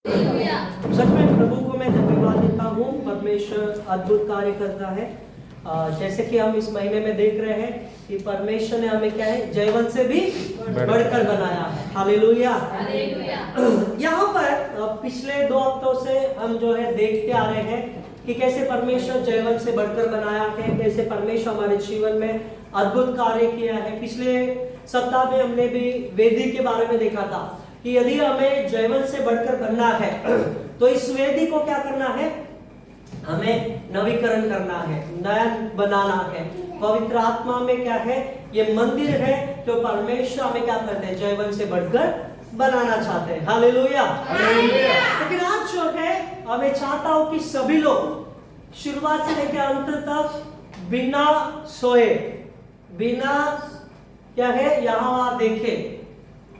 सच में प्रभु को मैं धन्यवाद देता हूँ। परमेश्वर अद्भुत कार्य करता है। जैसे कि हम इस महीने में देख रहे हैं कि परमेश्वर ने हमें क्या है, जयवंत से भी बढ़कर बनाया है। हालेलुया। यहाँ पर पिछले 2 हफ्तों से हम जो है देखते आ रहे हैं कि कैसे परमेश्वर जयवंत से बढ़कर बनाया है, कैसे परमेश्वर हमारे जीवन में अद्भुत कार्य किया है। पिछले सप्ताह में हमने भी वेदी के बारे में देखा था कि यदि हमें जयवंत से बढ़कर बनना है तो इस वेदी को क्या करना है, हमें नवीकरण करना है, नया बनाना है। पवित्र आत्मा में क्या है, ये मंदिर है जो परमेश्वर हमें क्या करते हैं, जयवंत से बढ़कर बनाना चाहते हैं। हालेलुया। लेकिन आज जो है हमें चाहता हूं कि सभी लोग शुरुआत से लेकर अंत तक बिना सोए, बिना क्या है यहाँ देखे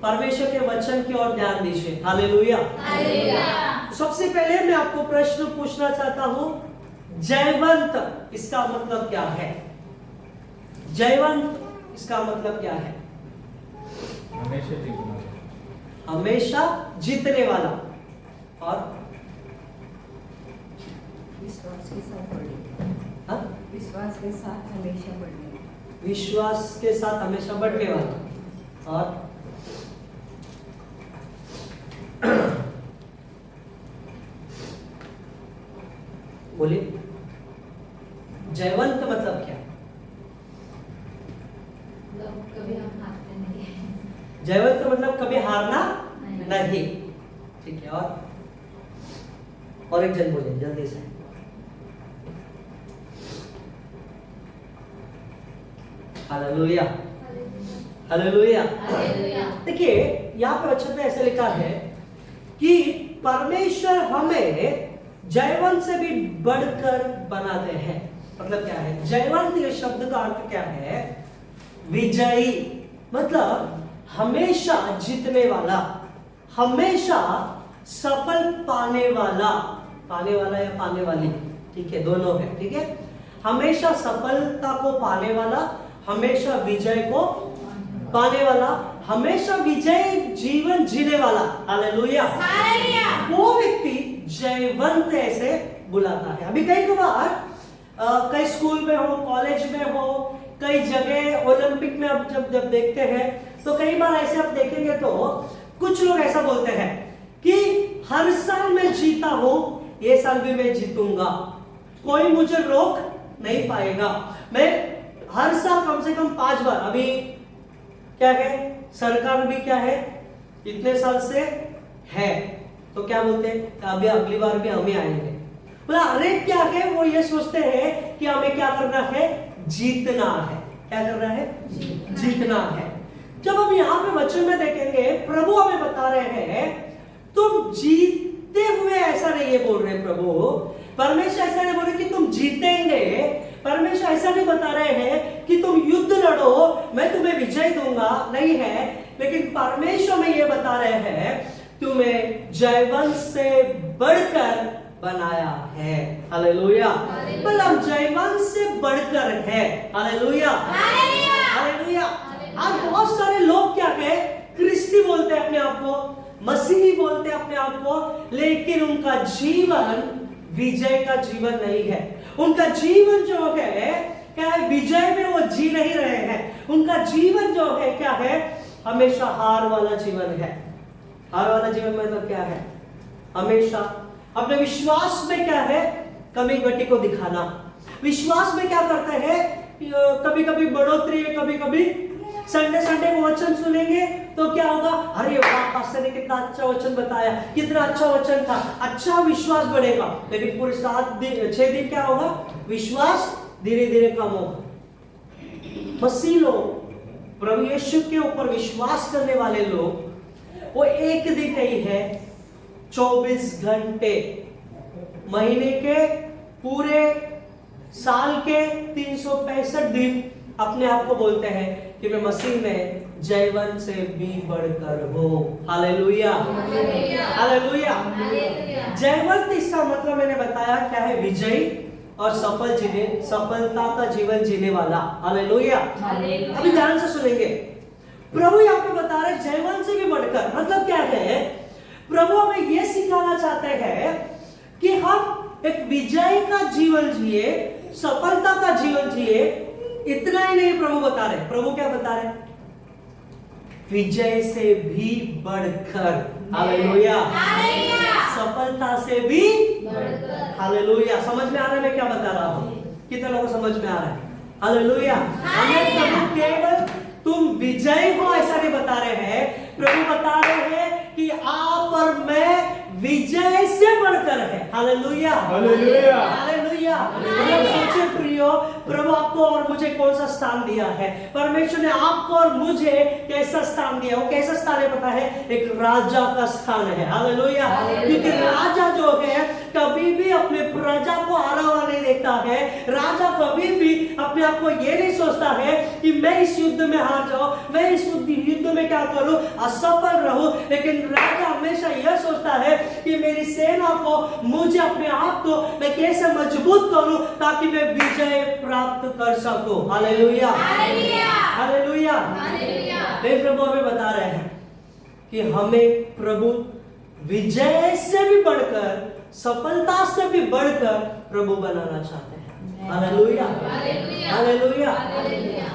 परमेश्वर के वचन की ओर ध्यान दीजिए। हालेलुया। सबसे पहले मैं आपको प्रश्न पूछना चाहता हूं, जयवंत इसका मतलब क्या है? जयवंत इसका मतलब क्या है? हमेशा जीतने वाला और विश्वास के साथ बढ़ने, विश्वास के साथ हमेशा बढ़ने, विश्वास के साथ हमेशा बढ़ने वाला और बोलिए, जयवंत मतलब क्या? कभी हम हारते नहीं। जयवंत मतलब कभी हारना नहीं। ठीक है। और एक जन बोले जल्दी से। हालेलुया। हालेलुया। देखिए यहाँ पे वचन में ऐसे लिखा है कि परमेश्वर हमें जयवंत से भी बढ़कर बनाते हैं। मतलब क्या है जयवंत? ये शब्द का अर्थ क्या है? विजयी, मतलब हमेशा जीतने वाला, हमेशा सफल पाने वाला। पाने वाला या पाने वाली, ठीक है, दोनों है। ठीक है, हमेशा सफलता को पाने वाला, हमेशा विजय को पाने वाला, हमेशा विजय जीवन जीने वाला। हालेलुया। वो व्यक्ति जयवंत ऐसे बुलाता है। अभी कई बार कई स्कूल में हो, कॉलेज में हो, कई जगह ओलंपिक में अब जब देखते हैं तो कई बार ऐसे आप देखेंगे तो कुछ लोग ऐसा बोलते हैं कि हर साल मैं जीता हूं, ये साल भी मैं जीतूंगा, कोई मुझे रोक नहीं पाएगा। मैं हर साल कम से कम 5 बार, अभी क्या है सरकार भी क्या है इतने साल से है तो क्या बोलते हैं अभी अगली बार भी हम ही आएंगे। बोला अरे क्या है, वो ये सोचते हैं कि हमें क्या करना है, जीतना है। क्या करना है? जीतना है। जब हम यहाँ पे वचन में देखेंगे प्रभु हमें बता रहे हैं तुम जीतते हुए ऐसा नहीं है बोल रहे प्रभु, परमेश्वर ऐसा नहीं बोल रहे कि तुम जीतेंगे, परमेश्वर ऐसा नहीं बता रहे हैं कि तुम युद्ध लड़ो मैं तुम्हें विजय दूंगा, नहीं है। लेकिन परमेश्वर में ये बता रहे हैं तुम्हें जयवंत से बढ़कर बनाया है। हालेलुया। मतलब जयवंत से बढ़कर है। हालेलुया। हालेलुया। आज बहुत सारे लोग क्या है, क्रिस्ती बोलते हैं अपने आप को, मसीही बोलते हैं अपने आप को, लेकिन उनका जीवन विजय का जीवन नहीं है। उनका जीवन जो है क्या है, विजय में वो जी नहीं रहे हैं। उनका जीवन जो है क्या है, हमेशा हार वाला जीवन है। हार वाला जीवन मतलब क्या है, हमेशा अपने विश्वास में क्या है, कमी घटी को दिखाना। विश्वास में क्या करते हैं, कभी कभी बढ़ोतरी है, कभी कभी संडे को वचन सुनेंगे तो क्या होगा, अरे वाह पास्टर ने कितना अच्छा वचन बताया, कितना अच्छा वचन था, अच्छा विश्वास बढ़ेगा। लेकिन पूरे 6 दिन क्या होगा, विश्वास धीरे धीरे कम होगा। मसीह लोग, प्रभु यीशु के ऊपर विश्वास करने वाले लोग, वो एक दिन नहीं है, 24 घंटे, महीने के पूरे साल के 365 दिन अपने आप को बोलते हैं कि मैं मसीह में जयवंत से भी बढ़कर हो। हालेलुया। हालेलुया। जयवंत इसका मतलब मैंने बताया क्या है, विजयी और सफलता का जीवन जीने वाला। हालेलुया। अभी ध्यान से सुनेंगे, प्रभु यहाँ पे बता रहे जयवंत से भी बढ़कर, मतलब क्या है, प्रभु हमें यह सिखाना कि हम एक विजय का जीवन जिए, सफलता का जीवन जिए। इतना ही नहीं प्रभु बता रहे, प्रभु क्या बता रहे? विजय से भी बढ़कर, हालेलुया, सफलता से भी हालेलुया। समझ में आ रहा है मैं क्या बता रहा हूं? कितने लोगों को समझ में आ रहा है? हालेलुया। हमें प्रभु केवल तुम विजय हो ऐसा नहीं बता रहे हैं, प्रभु बता रहे हैं कि आप और मैं विजय से बढ़कर है। Hallelujah, hallelujah, hallelujah. सोचे प्रियो, प्रभु आपको और मुझे कौन सा स्थान दिया है? परमेश्वर ने आपको और मुझे कैसा स्थान दिया? वो कैसा स्थान है पता है? एक राजा का स्थान है। हालेलुया। क्योंकि राजा जो है कभी भी अपने प्रजा को हारा हुआ नहीं देखता है। राजा कभी भी अपने आप को ये नहीं सोचता है कि मैं इस युद्ध में हार जाऊं, मैं इस युद्ध में क्या करूं, असफल रहूं। लेकिन राजा हमेशा यह सोचता है कि मेरी सेना को, मुझे अपने आप को मैं कैसे मजबूत करूं ताकि मैं विजय प्राप्त कर सकूं। Hallelujah, hallelujah. प्रभु हमें बता रहे हैं कि हमें प्रभु विजय से भी बढ़कर, सफलता से भी बढ़कर प्रभु बनाना चाहते हैं। Hallelujah, hallelujah.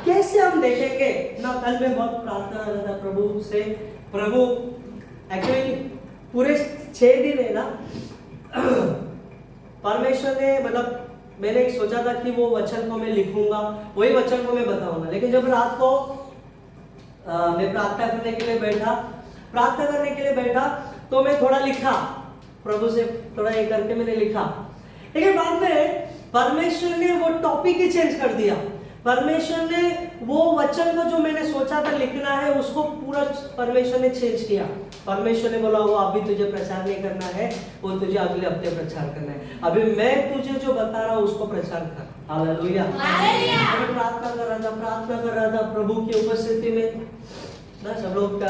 कैसे हम देखेंगे ना? कल में बहुत प्रार्थना कर रहा था प्रभु से। प्रभु एक्चुअली पूरे 6 दिन है ना, परमेश्वर ने, मतलब मैंने सोचा था कि वो वचन को मैं लिखूंगा, वही वचन को मैं बताऊंगा। लेकिन जब रात को मैं प्रार्थना करने के लिए बैठा तो मैं थोड़ा लिखा, प्रभु से थोड़ा ये करके मैंने लिखा। लेकिन बाद में परमेश्वर ने वो टॉपिक ही चेंज कर दिया। परमेश्वर ने वो वचन को जो मैंने सोचा था लिखना है उसको पूरा परमेश्वर ने चेंज किया। परमेश्वर ने बोला वो अभी तुझे प्रचार नहीं करना है, वो तुझे अगले हफ्ते प्रचार करना है। अभी मैं तुझे जो बता रहा हूँ उसको प्रचार कर। हालेलुया। मैं प्रार्थना कर रहा था प्रभु की उपस्थिति में ना। सब लोग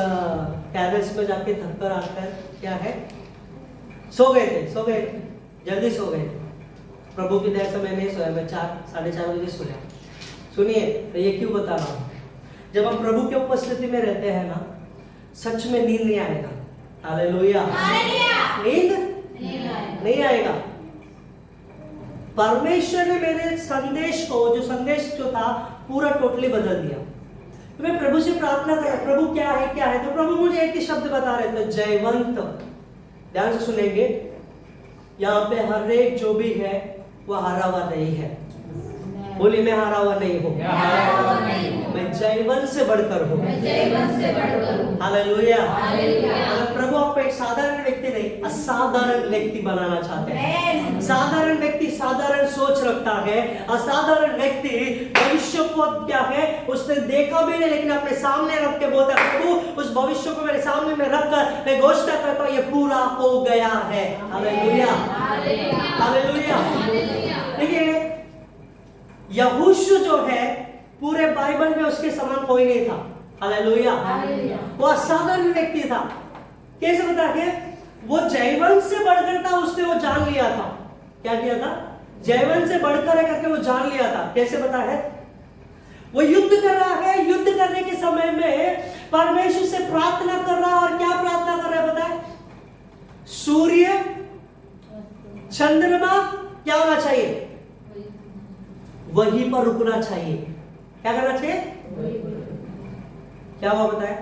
टेरेस में जाके थक कर आकर क्या है, सो गए थे, जल्दी सो गए। प्रभु की दया से मैं नहीं सोया, मैं 4-4:30 बजे सोया। सुनिए, तो ये क्यों बता रहा हूँ? जब हम प्रभु की उपस्थिति में रहते हैं ना, सच में नींद नहीं आएगा। हालेलुया, नींद नहीं आएगा। परमेश्वर ने मेरे संदेश को, जो संदेश जो था पूरा टोटली बदल दिया। तो मैं प्रभु से प्रार्थना कर, प्रभु क्या है? तो प्रभु मुझे एक ही शब्द बता रहे थे, जयवंत। ध्यान से सुनेंगे, यहाँ पे हर एक जो भी है वो हारा हुआ नहीं है। बोली मैं हारा हुआ नहीं हूँ, मैं जयवंत से बढ़कर हूँ। हालेलुया। प्रभु आपको एक साधारण व्यक्ति नहीं, असाधारण व्यक्ति बनाना चाहते हैं। साधारण व्यक्ति साधारण सोच रखता है, असाधारण व्यक्ति भविष्य को क्या है उसने देखा भी नहीं, लेकिन अपने सामने रख के बोलता है प्रभु उस भविष्य को मेरे सामने में रखकर मैं घोषणा करता हूँ ये पूरा हो गया है। Hallelujah, hallelujah. देखिए यहोशू जो है पूरे बाइबल में उसके समान कोई नहीं था। हालेलुया। वो असाधारण व्यक्ति था। कैसे बता के? वो जयवंत से बढ़कर था, उसने वो जान लिया था। क्या किया था? जयवंत से बढ़कर है करके वो जान लिया था। कैसे बता है? वो युद्ध कर रहा है, युद्ध करने के समय में परमेश्वर से प्रार्थना कर रहा है। और क्या प्रार्थना कर रहा है पता है? सूर्य चंद्रमा क्या होना चाहिए? वहीं पर रुकना चाहिए। क्या करना चाहिए? क्या हुआ बताए?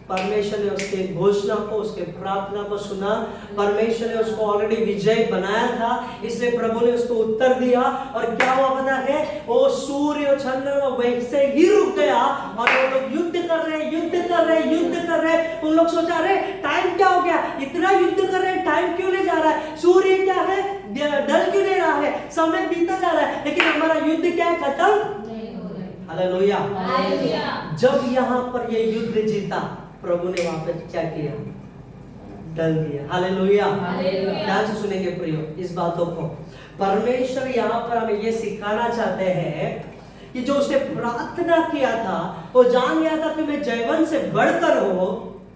परमेश्वर ने उसके घोषणा को, उसके प्रार्थना को सुना। परमेश्वर ने उसको ऑलरेडी विजय बनाया था, इसलिए प्रभु ने उसको उत्तर दिया। और क्या हुआ पता है? वो सूर्य और चंद्रमा वैसे ही रुक गया और वो लोग युद्ध कर रहे। उन लोग सोचा अरे टाइम क्या हो गया, इतना युद्ध कर रहे हैं, टाइम क्यों नहीं जा रहा है? सूर्य क्या है, ढल क्यों नहीं रहा है, समय बीता जा रहा है, लेकिन हमारा युद्ध क्या है, खत्म। हालेलुया। जब यहाँ पर ये युद्ध जीता, प्रभु ने वहां पे क्या किया? डल दिया। हालेलुया। ध्यान से सुनेंगे प्रियो इस बातों को। परमेश्वर यहाँ पर हमें ये सिखाना चाहते हैं कि जो उसने प्रार्थना किया था वो जान लिया था कि मैं जयवंत से बढ़कर हो।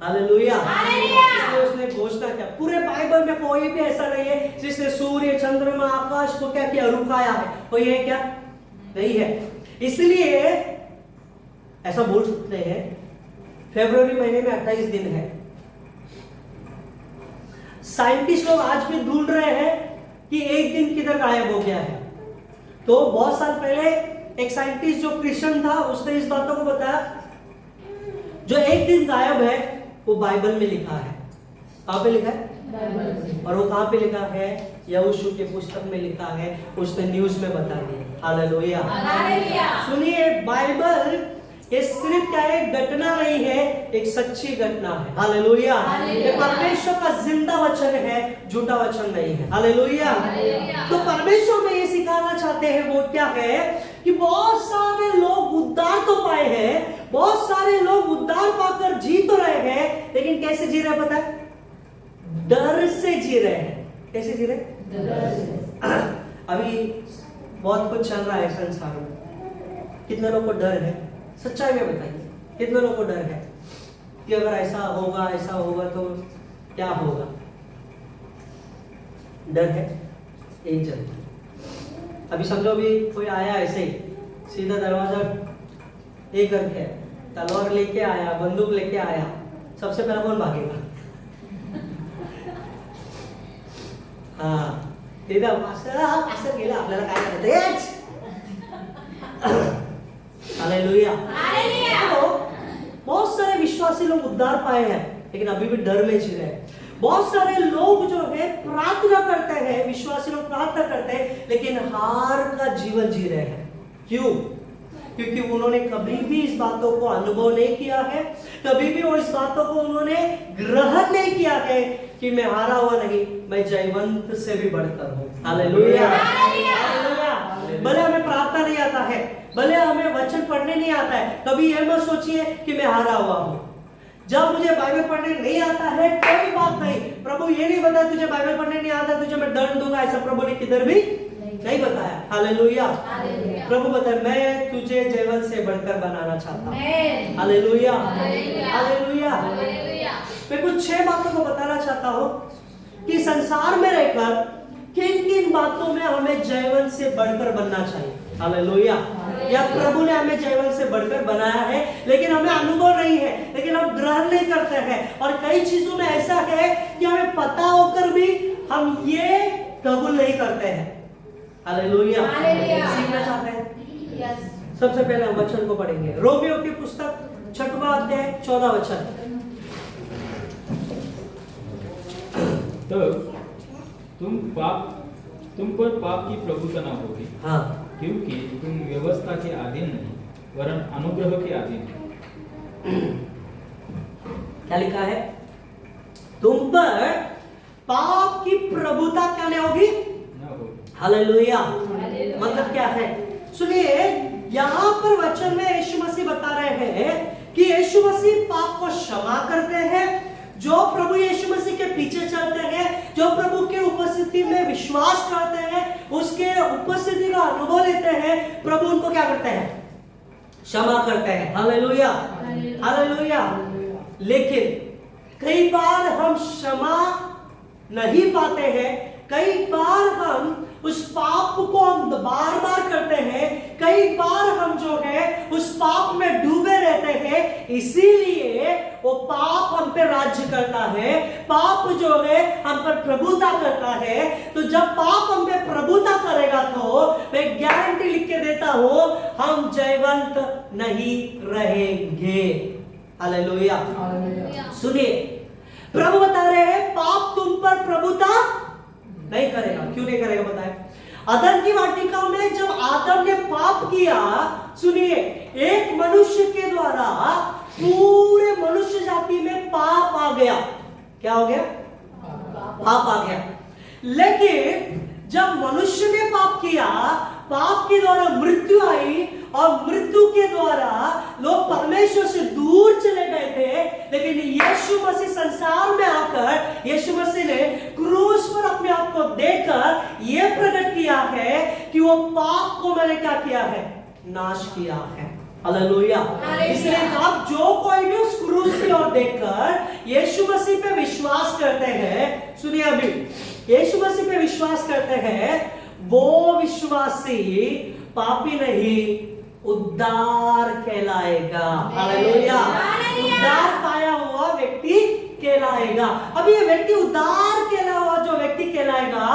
हालेलुया। इसलिए उसने घोषणा किया। पूरे बाइबल में कोई भी ऐसा नहीं है जिसने सूर्य चंद्रमा आकाश को क्या किया, रुकाया है। कोई है क्या? नहीं है। इसलिए ऐसा बोल सकते हैं फरवरी महीने में 28 दिन है। साइंटिस्ट लोग आज भी ढूंढ रहे हैं कि एक दिन किधर गायब हो गया है। तो बहुत साल पहले एक साइंटिस्ट जो क्रिश्चियन था उसने इस बातों को बताया, जो एक दिन गायब है वो बाइबल में लिखा है। कहां पे लिखा है? और वो कहां पे लिखा है? यहोशू के पुस्तक में लिखा है, उसने न्यूज में बता दिया। हालेलुया। सुनिए, बाइबल ये सिर्फ क्या एक घटना नहीं है, एक सच्ची घटना है। हालेलुया। ये परमेश्वर का जिंदा वचन है, झूठा वचन नहीं है। हालेलुया। तो परमेश्वर में ये सिखाना चाहते हैं वो क्या है कि बहुत सारे लोग उद्धार तो पाए हैं, बहुत सारे लोग उद्धार पाकर जी तो रहे हैं, लेकिन कैसे जी रहे पता है? डर से जी रहे हैं। कैसे जी रहे? डर से। अभी बहुत कुछ चल रहा है संसार में, कितने लोग को डर है? सच्चाई में बताइए, कितने लोगों को डर है कि अगर ऐसा होगा तो क्या होगा? डर है एक जन। अभी समझो भी कोई आया ऐसे ही, सीधा दरवाजा एक करके तलवार लेके आया, बंदूक लेके आया, सबसे पहला कौन भागेगा? हाँ, सीधा पास्टर गेला, आपल्याला काय करायचं? हालेलुया। तो बहुत सारे विश्वासी लोग उद्धार पाए हैं, लेकिन अभी भी डर में जी रहे हैं। बहुत सारे लोग जो है प्रार्थना करते हैं, विश्वासी लोग प्रार्थना करते हैं, लेकिन हार का जीवन जी रहे हैं। क्यों? क्योंकि उन्होंने कभी भी इस बातों को अनुभव नहीं किया है, कभी भी वो इस बातों को उन्होंने ग्रहण नहीं किया है कि मैं हारा हुआ नहीं, मैं जयवंत से भी बढ़कर हूँ। हालेलुया। भले हमें प्रार्थना नहीं आता है, भले हमें वचन पढ़ने नहीं आता है, कभी यह मत सोचिए कि मैं हारा हुआ हूँ। जब मुझे बाइबल पढ़ने नहीं आता है कोई बात नहीं, प्रभु ये नहीं बताया तुझे बाइबल पढ़ने नहीं आता तुझे मैं दंड दूंगा, ऐसा प्रभु ने किधर भी नहीं बताया। हालेलुया। प्रभु बताया मैं तुझे जयवंत से बढ़कर बनाना चाहता हूँ। हालेलुया। हालेलुया। मैं कुछ 6 बातों को बताना चाहता हूँ कि संसार में रहकर किन किन बातों में हमें जयवंत से बढ़कर बनना चाहिए। हालेलुया। या प्रभु ने हमें जयवंत से बढ़कर बनाया है, लेकिन हमें अनुभव नहीं है, लेकिन हम ग्रहण नहीं करते हैं। और कई चीजों में ऐसा है कि हमें पता होकर भी हम ये कबूल नहीं करते हैं। हालेलुया। सीखना चाहते हैं। सबसे पहले हम वचन को पढ़ेंगे, रोमियो की पुस्तक 6वां अध्याय 14 वचन। तो तुम पर पाप की प्रभुता न होगी। हाँ, क्योंकि तुम व्यवस्था के अधीन नहीं वरन अनुग्रह के अधीन हो। क्या लिखा है? तुम पर पाप की प्रभुता क्या नहीं होगी? न होगी। हालेलुया। मतलब क्या है? सुनिए, यहाँ पर वचन में यीशु मसीह बता रहे हैं कि यीशु मसीह पाप को क्षमा करते हैं। जो प्रभु यीशु मसीह के पीछे चलते हैं, जो प्रभु के उपस्थिति में विश्वास करते हैं, उसके उपस्थिति का अनुभव लेते हैं, प्रभु उनको क्या करते हैं? क्षमा करते हैं। हालेलुया। हालेलुया। लेकिन कई बार हम क्षमा नहीं पाते हैं, कई बार हम उस पाप को हम बार बार करते हैं, कई बार हम जो है उस पाप में डूबे रहते हैं, इसीलिए वो पाप हम पे राज्य करता है, पाप जो है हम पर प्रभुता करता है। तो जब पाप हम पे प्रभुता करेगा तो मैं गारंटी लिख के देता हूं हम जयवंत नहीं रहेंगे। हालेलुया। सुनिए, प्रभु बता रहे हैं पाप तुम पर प्रभुता नहीं करेगा। क्यों नहीं करेगा बताए? अदन की वाटिका में जब आदम ने पाप किया, सुनिए, एक मनुष्य के द्वारा पूरे मनुष्य जाति में पाप आ गया। क्या हो गया? पाप आ गया। लेकिन जब मनुष्य ने पाप किया, पाप के द्वारा मृत्यु आई और मृत्यु के द्वारा लोग परमेश्वर से दूर चले गए थे। लेकिन यीशु मसीह संसार में आकर यीशु मसीह ने क्रूस पर अपने आप को देकर यह प्रकट किया है कि वो पाप को मैंने क्या किया है? नाश किया है। हालेलुया। इसलिए आप जो कोई भी उस क्रूस की ओर देखकर यीशु मसीह पे विश्वास करते हैं, सुनिए अभी, यीशु मसीह पे विश्वास करते हैं, वो विश्वासी पापी नहीं उद्धार कहलाएगा। हालेलुया। उद्धार पाया हुआ व्यक्ति कहलाएगा। अब ये व्यक्ति उद्धार कहला हुआ जो व्यक्ति कहलाएगा,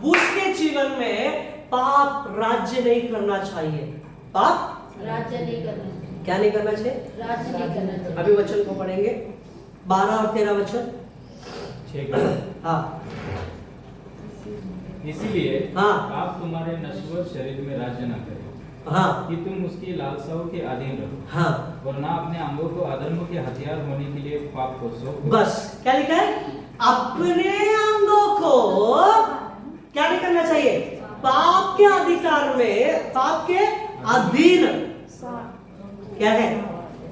उसके पाप राज्य नहीं करना चाहिए। पाप राज्य नहीं करना चाहिए। क्या नहीं करना चाहिए? राज्य नहीं करना चाहिए। अभी वचन को पढ़ेंगे 12 और 13 वचन। 6 हाँ इसीलिए हाँ। आप तुम्हारे नश्वर शरीर में राज्य न करें हाँ कि तुम उसकी लालसाओं के अधीन रहो हाँ और ना अपने अंगों को अधर्म के हथियार होने के लिए पाप को सौंपो। बस क्या लिखा है? अपने अंगों को क्या नहीं करना चाहिए? पाप के अधिकार में, पाप के अधीन क्या है?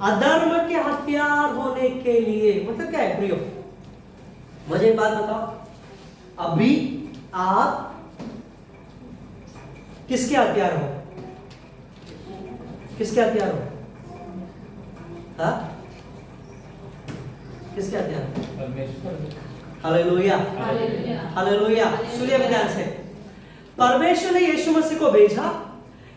अधर्म के हथियार होने के लिए। मतलब क्या है प्रियो? मुझे एक बात बताओ, अभी आप किसके हथियार हो? किसके हथियार हो? हाँ? किसके हथियार हो? परमेश्वर हालेलुया हालेलुया। हालेलुया। सुनिए ध्यान से, परमेश्वर ने यीशु मसीह को भेजा।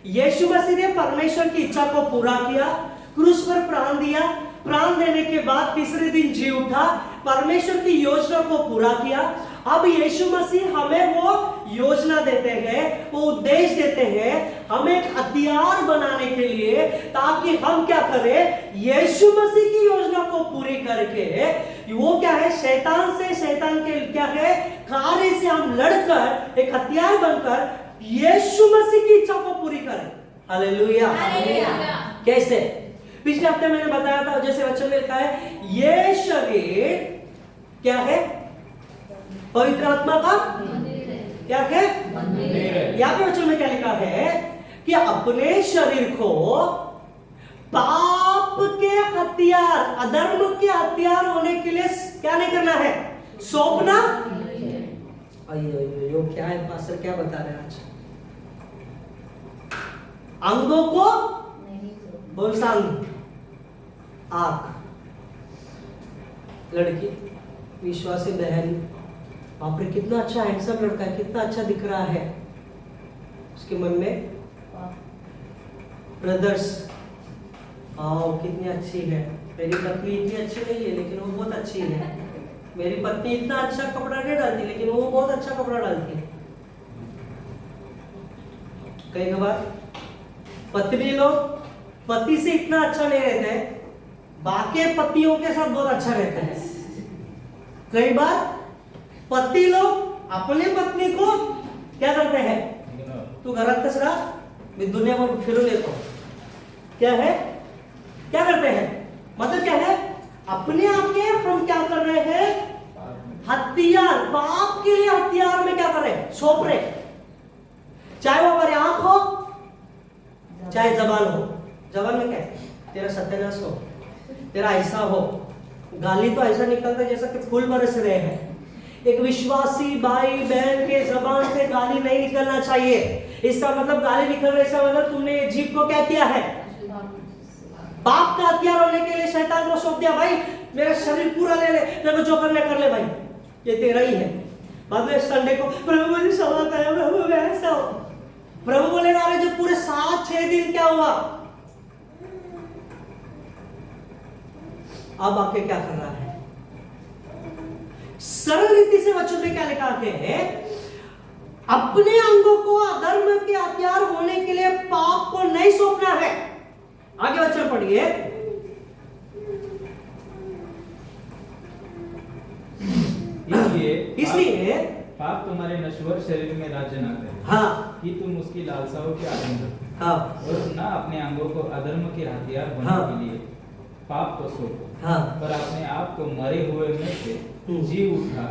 यीशु मसीह ने परमेश्वर की इच्छा को पूरा किया, क्रूस पर प्राण दिया, प्राण देने के बाद तीसरे दिन जी उठा, परमेश्वर की योजना को पूरा किया। अब यीशु मसीह हमें वो योजना देते हैं, वो उद्देश्य देते हैं हमें एक हथियार बनाने के लिए, ताकि हम क्या करें? यीशु मसीह की योजना को पूरी करके वो क्या है? शैतान से, शैतान के क्या है कार्य से हम लड़कर एक हथियार बनकर यीशु मसीह की इच्छा को पूरी करें। हालेलुया। कैसे? पिछले हफ्ते मैंने बताया था, जैसे वचन में लिखा है, ये शरीर क्या है? पवित्र आत्मा का क्या है? यहाँ पे वचन में क्या लिखा है कि अपने शरीर को पाप के हथियार, अधर्म के हथियार होने के लिए क्या नहीं करना है? सौंपना। अयो क्या है पास्टर, क्या बता रहे हैं आज? अंगों को बोल सांग, आंख, लड़की, विश्वासी बहन, बाप रे कितना अच्छा हैंडसम लड़का है, कितना अच्छा दिख रहा है। उसके मन में ब्रदर्स, आओ कितनी अच्छी है, मेरी पत्नी इतनी अच्छी नहीं है लेकिन वो बहुत अच्छी है, मेरी पत्नी इतना अच्छा कपड़ा नहीं डालती लेकिन वो बहुत अच्छा कपड़ा डालती है। कई बार पत्नी लोग पति से इतना अच्छा नहीं रहते हैं, बाकी पतियों के साथ बहुत अच्छा रहते हैं। कई बार पति लोग अपने पत्नी को क्या करते हैं? तू घरात कस रहा, मैं दुनिया में फिरून येतो, क्या है? क्या करते हैं? मतलब क्या है? अपने आप के हम क्या कर रहे हैं? हथियार, पाप के लिए हथियार में क्या कर रहे हैं? सौंप रहे। चाहे वो हमारी आंख हो, चाहे जबान हो। जबान में क्या है? तेरा सत्यानाश हो, तेरा ऐसा हो, गाली तो ऐसा निकलता है जैसा कि फूल बरस रहे हैं। एक विश्वासी भाई बहन के जबान से गाली नहीं निकलना चाहिए। इसका मतलब गाली निकल रही, इसका मतलब तुमने जीभ को क्या किया है? पाप का हथियार होने के लिए शैतान को सौंप दिया। भाई मेरा शरीर पूरा ले ले, तेरे को जो करना कर ले भाई, ये तेरा ही है। बाद में संडे को प्रभु मुझे क्षमा करो, प्रभु मैं ऐसा हो। प्रभु बोले ना रे, जो पूरे 7-6 दिन क्या हुआ, अब आके क्या कर रहा है? सरल रीति से वचन में क्या लिखा है? अपने अंगों को अधर्म के हथियार होने के लिए पाप को नहीं सौंपना है। आगे वचन पढ़िए। इसलिए पाप तुम्हारे नश्वर शरीर में राज्य न करे, हाँ, कि तुम उसकी लालसाओं के अधीन रहो, हाँ, और ना अपने अंगों को अधर्म के हथियार होने हाँ, के लिए पाप को सौंपो, हाँ, पर अपने आप को मरे हुए में से जी उठा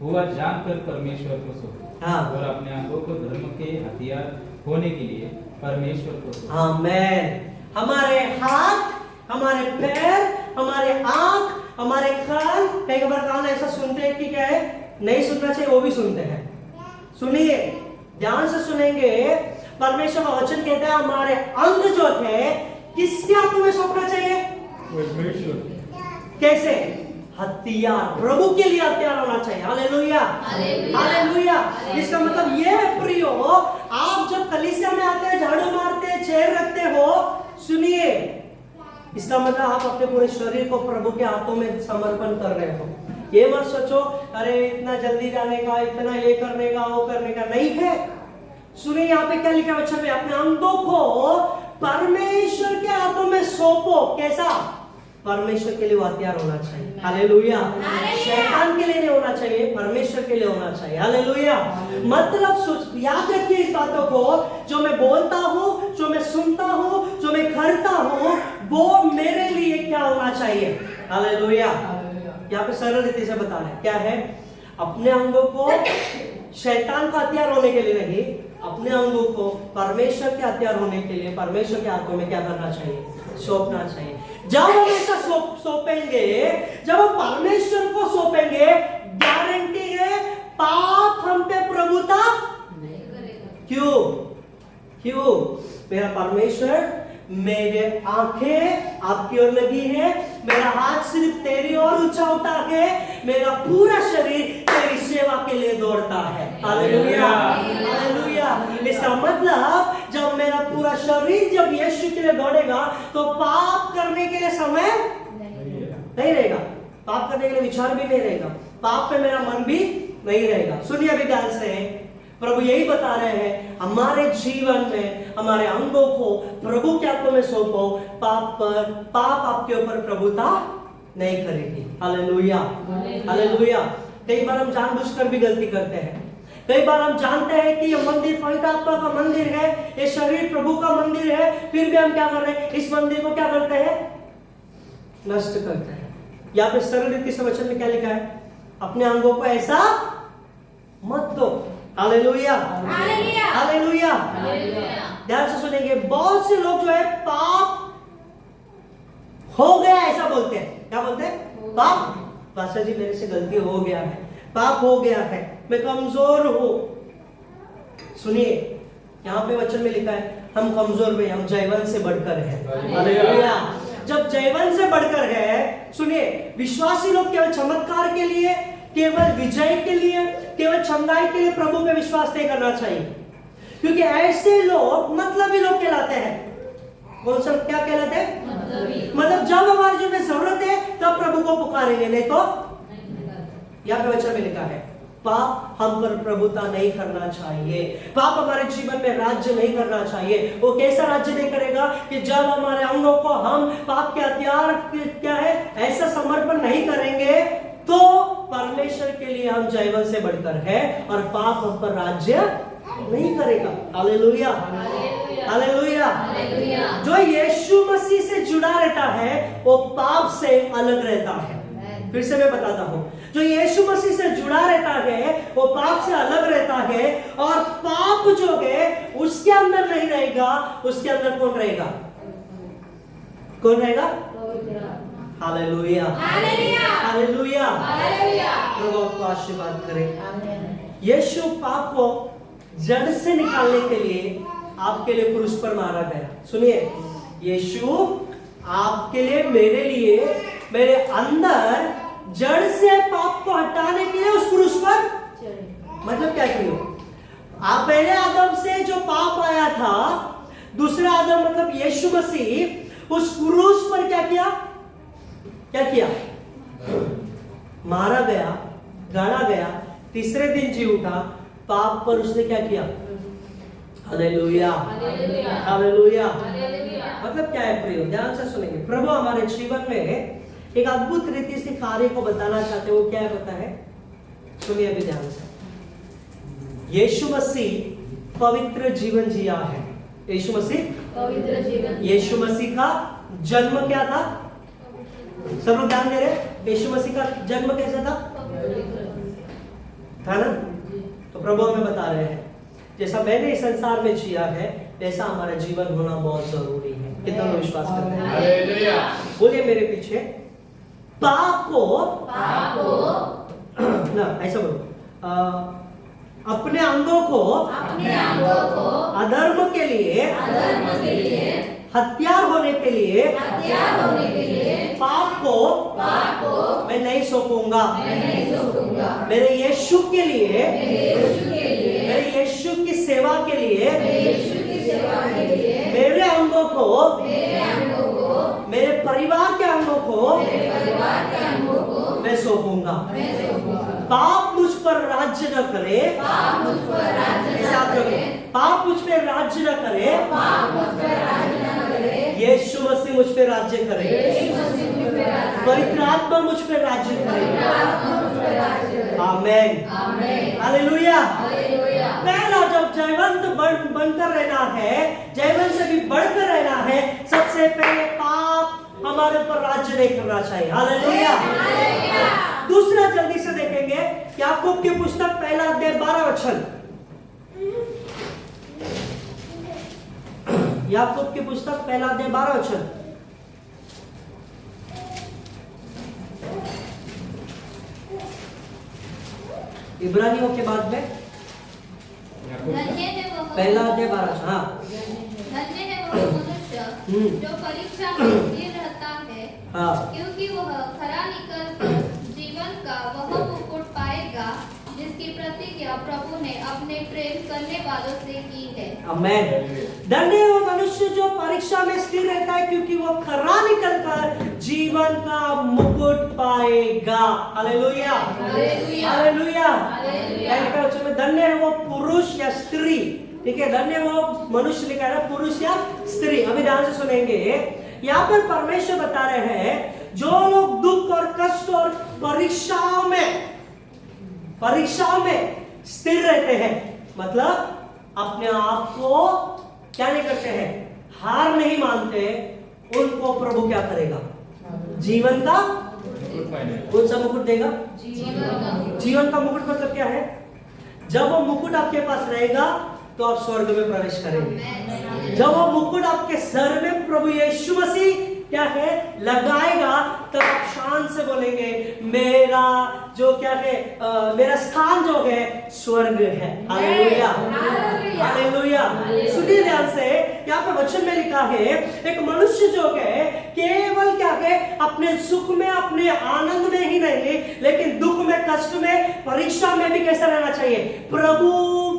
हुआ जानकर परमेश्वर को सौंपो, हाँ, और अपने अंगों को धर्म के हथियार होने के लिए परमेश्वर को सौंपो। आमेन। हमारे हाथ, हमारे पैर, हमारे आंख, हमारे कान, कई बार कान ऐसा सुनते हैं कि क्या है, नहीं सुनना चाहिए, वो भी सुनते हैं। सुनिए, ध्यान से सुनेंगे। परमेश्वर का वचन कहता है हमारे अंग जो है किसके हाथों में सौंपना चाहिए? कैसे? हथियार, प्रभु के लिए हथियार होना चाहिए। Hallelujah, hallelujah. इसका मतलब ये है प्रियो, आप जब कलीसिया में आते हैं, झाड़ू मारते हैं, चेयर रखते हो, सुनिए, इसका मतलब आप अपने पूरे शरीर को प्रभु के हाथों में समर्पण कर रहे हो। ये मत सोचो अरे इतना जल्दी जाने का, इतना ये करने का, वो करने का, नहीं है। सुनिए यहाँ पे क्या लिखा है वचन में, अपने अंगों को परमेश्वर के हाथों में सौंपो। कैसा? परमेश्वर के लिए वो हथियार होना चाहिए। हालेलुया। शैतान के लिए नहीं होना चाहिए, परमेश्वर के लिए होना चाहिए। हालेलुया। मतलब याद रखिए इस बातों को, जो मैं बोलता हूँ, जो मैं सुनता हूँ, जो मैं करता हूँ, वो मेरे लिए क्या होना चाहिए। हालेलुया। यहाँ पे सरल रीति से बता रहे हैं क्या है, अपने अंगों को शैतान का हथियार होने के लिए नहीं, अपने अंगों को परमेश्वर के हथियार होने के लिए परमेश्वर के हाथों में क्या करना चाहिए, सौंपना चाहिए। जब हम ऐसा सौंपेंगे, जब हम परमेश्वर को सौंपेंगे, गारंटी है पाप हम पे प्रभुता नहीं करेगा। क्यों? मेरा परमेश्वर, मेरे आंखें आपकी ओर लगी है, मेरा हाथ सिर्फ तेरी ओर ऊंचा उठा है, मेरा पूरा शरीर तेरी सेवा के लिए दौड़ता है। हालेलुया। हालेलुया। इसका मतलब जब मेरा पूरा शरीर जब यीशु के लिए दौड़ेगा तो पाप करने के लिए समय नहीं रहेगा, पाप करने के लिए विचार भी नहीं रहेगा, पाप पे मेरा मन भी नहीं रहेगा। सुनिए अभी ध्यान से, प्रभु यही बता रहे हैं, हमारे जीवन में हमारे अंगों को प्रभु के हाथों में सौंपो, पाप आपके ऊपर प्रभुता नहीं करेगी। हालेलुया। हालेलुया। कई बार हम जानबूझकर भी गलती करते हैं, कई बार हम जानते हैं कि ये मंदिर पवित्र आत्मा का मंदिर है, ये शरीर प्रभु का मंदिर है, फिर भी हम क्या कर रहे हैं, इस मंदिर को क्या करते हैं, नष्ट करते हैं। यहाँ पे सरल रीति से वचन में क्या लिखा है, अपने अंगों को ऐसा मत दो। हालेलुया। हालेलुया। हालेलुया। ध्यान से सुनेंगे, बहुत से लोग जो है पाप हो गया ऐसा बोलते हैं। क्या बोलते हैं? पाप, पास्टर जी मेरे से गलती हो गया है, पाप हो गया है, मैं कमजोर हूं। सुनिए यहाँ पे वचन में लिखा है, हम कमजोर में, हम जयवंत से बढ़कर है। हालेलुया। जब जयवंत से बढ़कर है, सुनिए विश्वासी लोग केवल चमत्कार के लिए, केवल विजय के लिए, केवल चंगाई के लिए प्रभु पे विश्वास नहीं करना चाहिए, क्योंकि ऐसे लोग मतलबी लोग कहलाते हैं। कौन सा क्या कहलाते हैं? मतलब जब हमारी जो में जरूरत है तब प्रभु को पुकारेंगे, नहीं तो यहाँ पे वचन में लिखा है, पाप हम पर प्रभुता नहीं करना चाहिए, पाप हमारे जीवन में राज्य नहीं करना चाहिए। वो कैसा राज्य नहीं करेगा कि जब हमारे अंगों को हम पाप के हथियार क्या है ऐसा समर्पण नहीं करेंगे तो परमेश्वर के लिए हम जयवंत से बढ़कर है और पाप हम पर राज्य नहीं करेगा। हालेलुया। हालेलुया। जो यीशु मसीह से जुड़ा रहता है वो पाप से अलग रहता है। फिर से मैं बताता हूं, जो यीशु मसीह से जुड़ा रहता है वो पाप से अलग रहता है, और पाप जो है उसके अंदर नहीं रहेगा, उसके अंदर कौन रहेगा? कौन रहेगा? हालेलुया। हालेलुया। प्रभु आपको आशीर्वाद करे। यीशु पाप को जड़ से निकालने के लिए आपके लिए क्रूस पर मारा गया। सुनिए, यीशु आपके लिए, मेरे लिए, मेरे अंदर जड़ से पाप को हटाने के लिए उस क्रूस पर, मतलब क्या किया? आप पहले आदम से जो पाप आया था, दूसरा आदम मतलब यीशु मसीह उस क्रूस पर क्या किया? क्या किया? मारा गया, गाड़ा गया, तीसरे दिन जी उठा, पाप पर उसने क्या किया? हालेलुया। हालेलुया। मतलब क्या है प्रियो? ध्यान से सुनेंगे। प्रभु हमारे जीवन में एक अद्भुत रीति से कार्य को बताना चाहते, वो क्या है पता है? सुनिए अभी ध्यान से। यीशु मसीह पवित्र जीवन जिया है। यीशु मसीह पवित्र जीवन। यीशु मसीह का जन्म क्या था? सब लोग ध्यान दे रहे? यीशु मसीह का जन्म कैसा था ना? तो प्रभु हमें बता रहे हैं, जैसा मैंने इस संसार में जिया है वैसा हमारा जीवन होना बहुत जरूरी है। कितना लोग विश्वास करते हैं? हालेलुया। बोलिए मेरे पीछे, पाप को ना ऐसा बोलो, अपने अंगों को अधर्म के लिए हथियार होने के लिए पाप को मैं नहीं सौंपूंगा। मेरे यीशु के लिए, मेरे यीशु की सेवा के लिए मेरे अंगों को, मेरे परिवार के अंगों को मैं सौंपूंगा। पाप मुझ पर राज्य न करे। पाप मुझ पे राज्य न करे, पाप मुझ पर राज्य न करे, यीशु मसीह मुझ पे राज्य करे, यीशु मसीह मुझ पर राज्य करे, पवित्र आत्मा मुझ पे राज्य करे। पवित्र आत्मा मुझ पर राज्य करे। आमेन, आमेन, हालेलुया। हालेलुया। पहला, जब जयवंत बनकर रहना है, जयवंत से भी बढ़कर रहना है, सबसे पहले पाप हमारे ऊपर राज्य नहीं करना चाहिए। हालेलुया। दूसरा जल्दी से देखेंगे, याकूब की पुस्तक पहला अध्याय 12 वचन। याकूब की पुस्तक पहला अध्याय 12 वचन। इब्रानियों के बाद में धन्य है वह पहला अध्याय 12। हाँ, धन्य है वह मनुष्य जो परीक्षा में स्थिर रहता है, हाँ, क्योंकि वह खरा निकल कर जीवन का वह मुकुट पाएगा जिसकी प्रतिज्ञा प्रभु ने अपने प्रेम करने वालों से की है। आमेन। धन्य है वो मनुष्य जो परीक्षा में स्थिर रहता है, क्योंकि वो खरा निकलकर जीवन का मुकुट पाएगा। Hallelujah, hallelujah, hallelujah. हालेलुया। क्या लिखा है उसमें? धन्य है वो पुरुष या स्त्री। ठीक है, धन्य वो मनुष्य लिखा है, पुरुष या स्त्री। अभी ध्यान से सुनेंगे, यहाँ पर परमेश्वर बता रहे हैं जो लोग दुख और कष्ट और परीक्षाओं में स्थिर रहते हैं, मतलब अपने आप को क्या नहीं करते हैं, हार नहीं मानते, उनको प्रभु क्या करेगा? जीवन का कौन सा मुकुट देगा? जीवन का मुकुट मतलब क्या है? जब वो मुकुट आपके पास रहेगा तो आप स्वर्ग में प्रवेश करेंगे। जब वो मुकुट आपके सर में प्रभु यीशु मसीह क्या है लगाएगा, तब आप शान से बोलेंगे मेरा जो क्या है मेरा स्थान जो है स्वर्ग है। Hallelujah, hallelujah. सुनिए ध्यान से, यहाँ पे वचन में लिखा है एक मनुष्य जो है केवल क्या है अपने सुख में अपने आनंद में ही नहीं, लेकिन दुख में कष्ट में परीक्षा में भी कैसा रहना चाहिए? प्रभु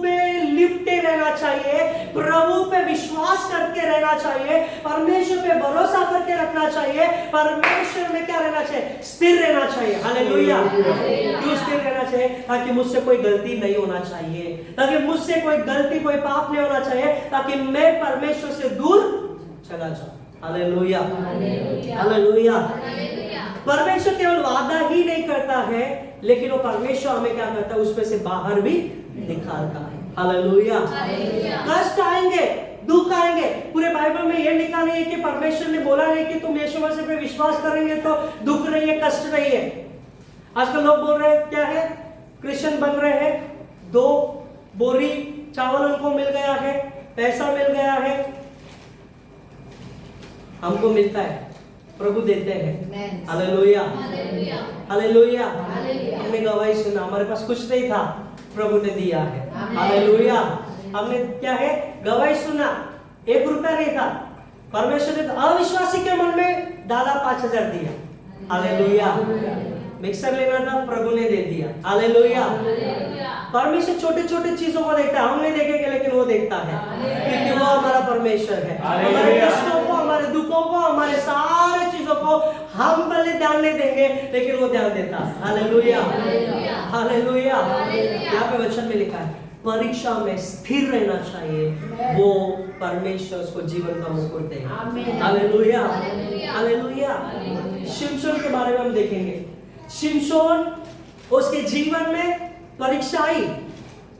पे लिपटे रहना चाहिए, प्रभु पे विश्वास करके रहना चाहिए, परमेश्वर पे भरोसा करके रखना चाहिए, परमेश्वर में क्या रहना चाहिए? स्थिर रहना चाहिए। हालेलुया। क्यों स्थिर रहना चाहिए? ताकि मुझसे कोई गलती नहीं होना चाहिए, ताकि मुझसे कोई गलती कोई पाप नहीं होना चाहिए, ताकि मैं परमेश्वर से दूर चला जाऊं। Hallelujah, hallelujah. परमेश्वर केवल वादा ही नहीं करता है, लेकिन वो परमेश्वर हमें क्या करता है? उसमें से बाहर भी निकालता है। हालेलुया। कष्ट आएंगे, दुख आएंगे, पूरे बाइबल में ये लिखा नहीं है कि परमेश्वर ने बोला नहीं कि तुम यीशु मसीह पे विश्वास करेंगे तो दुख नहीं है, कष्ट नहीं है। आजकल लोग बोल रहे हैं क्या है? क्रिश्चियन बन रहे हैं, 2 बोरी चावल उनको मिल गया है, पैसा मिल गया है, हमको मिलता है, प्रभु देते हैं। Hallelujah, hallelujah. हमने गवाही सुना, हमारे पास कुछ नहीं था, प्रभु ने दिया है। हालेलुया। हमने क्या है? गवाही सुना, 1 रुपया नहीं था, परमेश्वर ने अविश्वासी के मन में डाला, 5000 दिया। हालेलुया। मिक्सर लेना था, प्रभु ने दे दिया। हालेलुया। परमेश्वर छोटे छोटे चीजों को देखता है, हम नहीं देखेंगे लेकिन वो देखता है, क्योंकि वो हमारा परमेश्वर है। हमारे कष्टों को, हमारे दुखों को, हमारे सारे चीजों को हम पहले ध्यान नहीं देंगे, लेकिन वो ध्यान देता है। Hallelujah, hallelujah. यहाँ पे वचन में लिखा है परीक्षा में स्थिर रहना चाहिए, वो परमेश्वर उसको जीवन का मुकुट देगा। Hallelujah, hallelujah. शिमशोन के बारे में हम देखेंगे। शिमशोन, उसके जीवन में परीक्षा आई।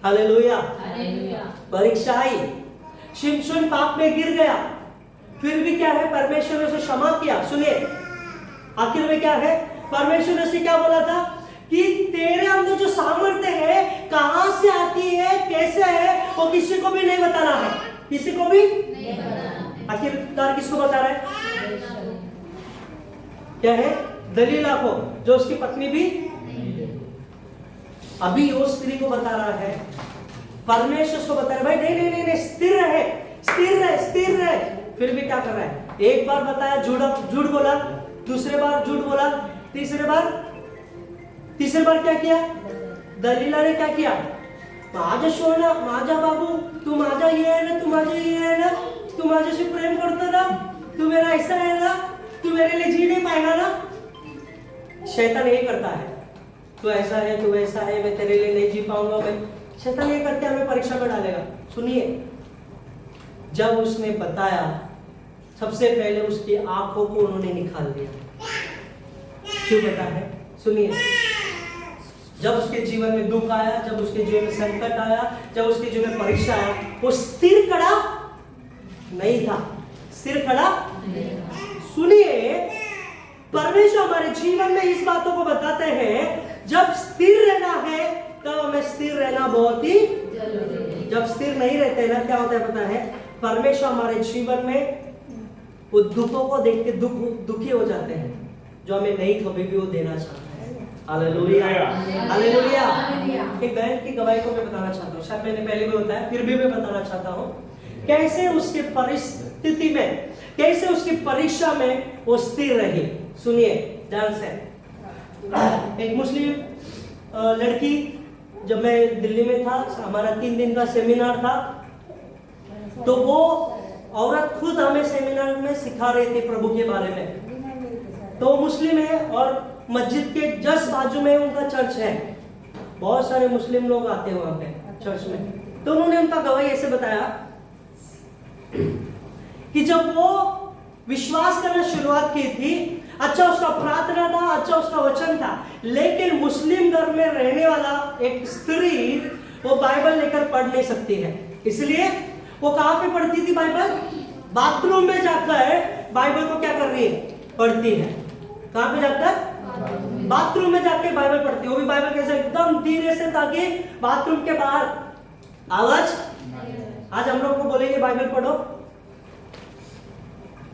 हालेलुया, परीक्षा आई। शिमशोन पाप में गिर गया, फिर भी क्या है? परमेश्वर ने उसे क्षमा किया। सुनिए, आखिर में क्या है? परमेश्वर ने उसे क्या बोला था कि तेरे अंदर जो सामर्थ्य है कहां से आती है, कैसे है, वो किसी को भी नहीं बताना है, किसी को भी नहीं बताना। आखिरकार किसको बता रहा है? क्या है? दलीला को, जो उसकी पत्नी भी अभी वो स्त्री को बता रहा है। परमेश्वर उसको बता रहा है भाई नहीं नहीं नहीं, स्थिर रहे, स्थिर रहे, स्थिर रहे। फिर भी क्या कर रहा है? एक बार बताया, झूठ बोला, दूसरे बार झूठ बोला, तीसरे बार क्या किया? दलीला ने क्या किया? माझा सोना, माझा बाबू, तू माझा ये है ना, तू माझा ये है ना, तू माझ्याशी प्रेम करतो ना, तू मेरा ऐसा है ना, तू मेरे लिए जी नहीं पाएगा ना। शैतान यही करता है, तू ऐसा है, तू वैसा है, मैं तेरे लिए नहीं जी पाऊंगा, मैं शैतान ये करके हमें परीक्षा में डालेगा। सुनिए, जब उसने बताया, सबसे पहले उसकी आंखों को उन्होंने निकाल दिया। क्यों पता है? सुनिए, जब उसके जीवन में दुख आया, जब उसके जीवन में संकट आया, जब उसके जीवन में परीक्षा आया, वो स्थिर खड़ा नहीं था। स्थिर खड़ा। सुनिए, परमेश्वर हमारे जीवन में इस बातों को बताते हैं, जब स्थिर रहना है तब हमें स्थिर रहना बहुत ही जरूरी है। जब स्थिर नहीं रहते ना, क्या होता है पता है? परमेश्वर हमारे जीवन में वो दुखों को देख के दुखी हो जाते हैं, जो हमें नहीं कभी भी वो देना चाहता है। Hallelujah, hallelujah. एक बहन की गवाही को मैं बताना चाहता हूँ, शायद मैंने पहले भी बताया, फिर भी मैं बताना चाहता हूँ, कैसे उसकी परिस्थिति में, कैसे उसकी परीक्षा में वो स्थिर रही। सुनिए ध्यान से। एक मुस्लिम लड़की, जब मैं दिल्ली में था, हमारा 3 दिन का सेमिनार था, तो वो औरत खुद हमें सेमिनार में सिखा रही थी प्रभु के बारे में। तो मुस्लिम है और मस्जिद के जस्ट बाजू में उनका चर्च है, बहुत सारे मुस्लिम लोग आते हैं वहां पे चर्च में। तो उन्होंने उनका गवाही ऐसे बताया कि जब वो विश्वास करना शुरुआत की थी, अच्छा उसका प्रार्थना था, अच्छा उसका वचन था, लेकिन मुस्लिम धर्म में रहने वाला एक स्त्री वो बाइबल लेकर पढ़ नहीं सकती है। इसलिए वो कहां पे पढ़ती थी बाइबल? बाथरूम में जाकर बाइबल को क्या कर रही है? पढ़ती है। कहां पे जाकर? बाथरूम में जाके बाइबल पढ़ती है। वो भी बाइबल कैसे? एकदम धीरे से, ताकि बाथरूम के बाहर आवाज। आज हम लोग को बोलेंगे बाइबल पढ़ो,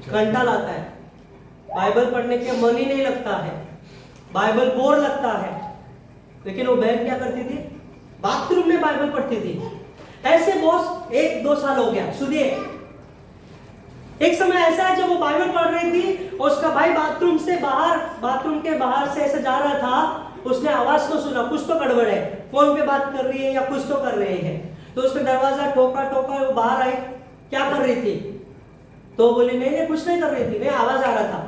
घंटा लाता है, बाइबल पढ़ने के मन ही नहीं लगता है, बाइबल बोर लगता है। लेकिन वो बहन क्या करती थी? बाथरूम में बाइबल पढ़ती थी। ऐसे बहुत 1-2 साल हो गया। सुनिए, एक समय ऐसा है जब वो बाइबल पढ़ रही थी और उसका भाई बाथरूम के बाहर से ऐसे जा रहा था, उसने आवाज को सुना, कुछ तो गड़बड़ है, फोन पे बात कर रही है या कुछ तो कर रहे हैं। तो उसने दरवाजा ठोका, वो बाहर आई, क्या कर रही थी? तो बोली नहीं कुछ नहीं कर रही थी, नहीं आवाज आ रहा था।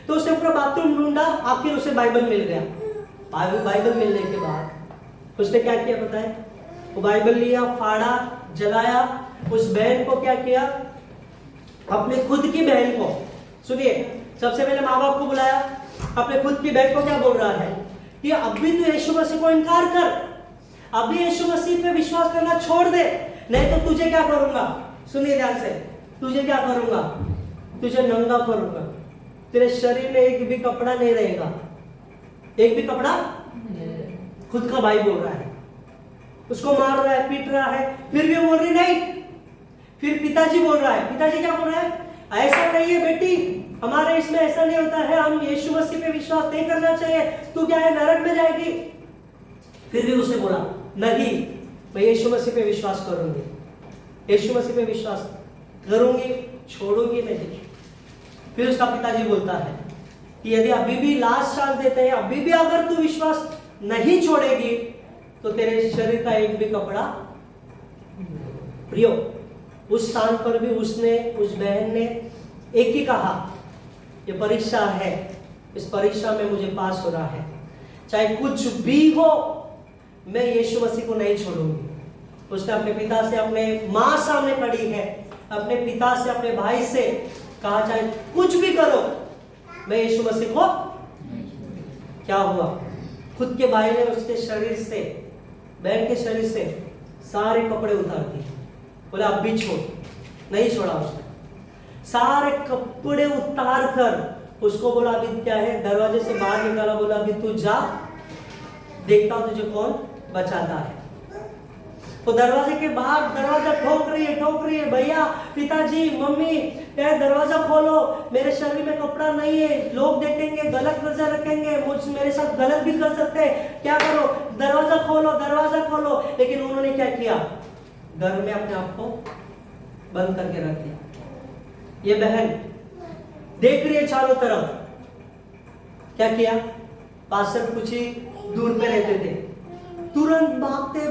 तो उसने पूरा बाथरूम ढूंढा, आखिर उसे बाइबल मिल गया। बाइबल मिलने के बाद उसने क्या किया पता है? वो बाइबल लिया, फाड़ा, जलाया। उस बहन को क्या किया? अपने खुद की बहन को, सुनिए, सबसे पहले माँ बाप को बुलाया, अपने खुद की बहन को क्या बोल रहा है कि अभी तो यीशु मसीह को इनकार कर, अभी यीशु मसीह पे विश्वास करना छोड़ दे, नहीं तो तुझे क्या करूंगा। सुनिए ध्यान से, तुझे क्या करूंगा? तुझे नंगा करूंगा, तेरे शरीर में एक भी कपड़ा नहीं रहेगा, एक भी कपड़ा। खुद का भाई बोल रहा है, उसको मार रहा है, पीट रहा है, फिर भी बोल रही नहीं। फिर पिताजी बोल रहा है, पिताजी क्या बोल रहा है? ऐसा नहीं है बेटी, हमारे इसमें ऐसा नहीं होता है, हम यीशु मसीह पे विश्वास नहीं करना चाहिए, तू क्या है नरक में जाएगी। फिर भी उसने बोला नहीं, मैं यीशु मसीह पे विश्वास करूंगी, यीशु मसीह पे विश्वास करूंगी, छोड़ूंगी नहीं। फिर उसका पिताजी बोलता है कि यदि अभी भी लास्ट चांस देते हैं, अभी भी अगर तू विश्वास नहीं छोड़ेगी तो तेरे शरीर का एक भी कपड़ा। प्रियो, उस स्थान पर भी उसने, उस बहन ने एक ही कहा, ये परीक्षा है, इस परीक्षा में मुझे पास होना है, चाहे कुछ भी हो, मैं यीशु मसीह को नहीं छोड़ूंगी। उसने अपने पिता से, अपने माँ सामने खड़ी है, अपने पिता से, अपने भाई से कहा, चाहे कुछ भी करो, मैं यीशु मसीह को। क्या हुआ? खुद के भाई ने उसके शरीर से, बहन के शरीर से सारे कपड़े उतार दिए, बोला अब भी छोड़। नहीं छोड़ा उसने, सारे कपड़े उतार कर उसको बोला अभी क्या है, दरवाजे से बाहर निकाला, बोला अभी तू जा, देखता हूं तुझे कौन बचाता है। वो दरवाजे के बाहर दरवाजा ठोक रही है, भैया, पिताजी, मम्मी, दरवाजा खोलो, मेरे शरीर में कपड़ा नहीं है, लोग देखेंगे, गलत नजर रखेंगे, मेरे साथ गलत भी कर सकते हैं, क्या करो, दरवाजा खोलो। लेकिन उन्होंने क्या किया? घर में अपने आप को बंद करके रख दिया। ये बहन देख रही है चारों तरफ, क्या किया? पास्टर कुछ ही दूर पे रहते थे, तुरंत भागते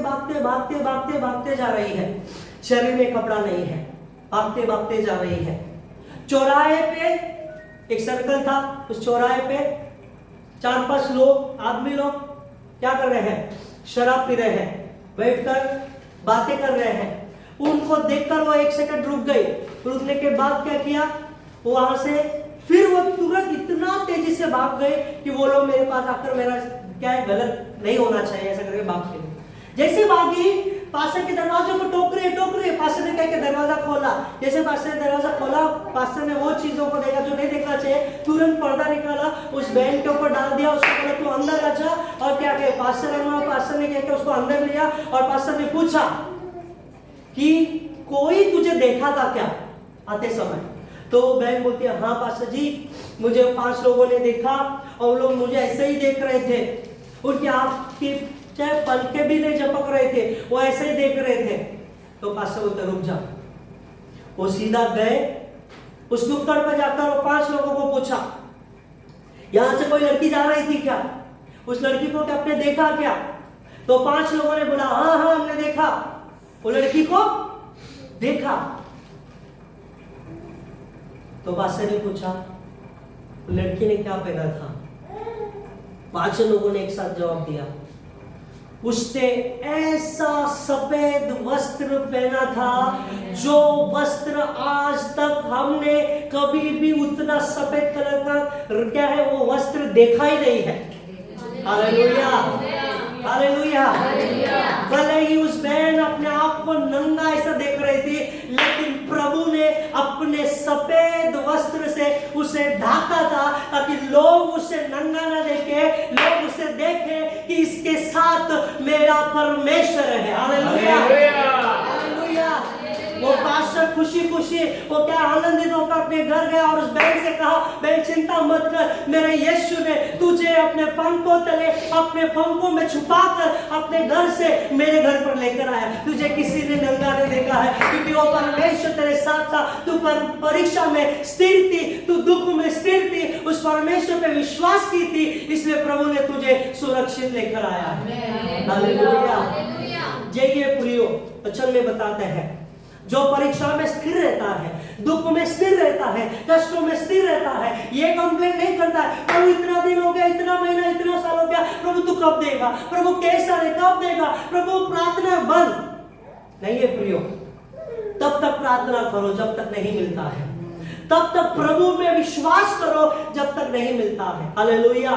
जा रही है, शरीर में कपड़ा नहीं है, भागते जा रही है। चौराहे पे एक सर्कल था, उस चौराहे पे 4-5 लोग, आदमी लोग क्या कर रहे हैं? शराब पी रहे हैं। बैठकर बातें कर रहे हैं। उनको देखकर वो एक सेकंड रुक गई। रुकने के बाद क्या किया, वहां से फिर वो तुरंत इतना तेजी से भाग गए कि वो लोग मेरे पास आकर मेरा क्या है, गलत नहीं होना चाहिए ऐसा करके भाग गए। जैसे भागी, पास्टर के दरवाजे को टोक रहे, पास्टर ने कह के दरवाजा खोला। जैसे पास्टर ने दरवाजा खोला, पास्टर ने वो चीजों को देखा जो नहीं देखना चाहिए, तुरंत पर्दा निकाला, उस बहन के ऊपर डाल दिया, उसको बोला तू अंदर आ जा। और क्या कहे, पास्टर ने कह के उसको अंदर लिया और पास्टर ने पूछा कि कोई तुझे देखा था क्या आते समय? तो बहन बोलती है, हाँ पास्टर जी, मुझे 5 लोगों ने देखा और लोग मुझे ऐसे ही देख रहे थे। उनके आपके चाहे पलके भी नहीं झपक रहे थे, वो ऐसे ही देख रहे थे। तो पास्टर बोलते रुक जा। वो सीधा गए, उस नुक्कड़ पर जाकर वो 5 लोगों को पूछा, यहां से कोई लड़की जा रही थी क्या? उस लड़की को क्या आपने देखा क्या? तो 5 लोगों ने बोला हाँ हाँ हमने देखा, वो लड़की को देखा। तो पास्टर ने पूछा लड़की ने क्या पहना था? 5 लोगों ने एक साथ जवाब दिया, उसने ऐसा सफेद वस्त्र पहना था जो वस्त्र आज तक हमने कभी भी उतना सफेद कलर का क्या है वो वस्त्र देखा ही नहीं है। Hallelujah, hallelujah. भले ही उस बहन अपने आप को नंगा ऐसा देख रही थी, लेकिन प्रभु ने अपने सफेद वस्त्र से उसे ढाका था ताकि लोग उसे नंगा न देखे, लोग उसे देखे कि इसके साथ मेरा परमेश्वर है। Hallelujah, hallelujah. वो पास्टर खुशी खुशी वो क्या आनंदित होकर अपने घर गया और उस बहन से कहा, बहन चिंता मत कर, मेरे यीशु ने तुझे अपने पंखों तले, अपने पंखों में छुपाकर अपने घर से मेरे घर पर लेकर आया। तुझे किसी ने नंगा नहीं देखा है, क्योंकि वो परमेश्वर तेरे साथ था। तू परीक्षा में स्थिर थी, तू दुख में स्थिर थी, उस परमेश्वर पे विश्वास की थी, इसलिए प्रभु ने तुझे सुरक्षित लेकर आया है। हालेलुया। ये प्रियो वचन में बताते हैं, जो परीक्षा में स्थिर रहता है, दुख में स्थिर रहता है, कष्टों में स्थिर रहता है, ये कंप्लेन नहीं करता है प्रभु इतना दिन हो गया, इतना महीना, इतना साल हो गया, प्रभु तू कब देगा, प्रभु कैसा है, कब देगा, प्रभु प्रार्थना बंद नहीं है प्रियो। तब तक प्रार्थना करो जब तक नहीं मिलता है, तब तक प्रभु में विश्वास करो जब तक नहीं मिलता है। Hallelujah,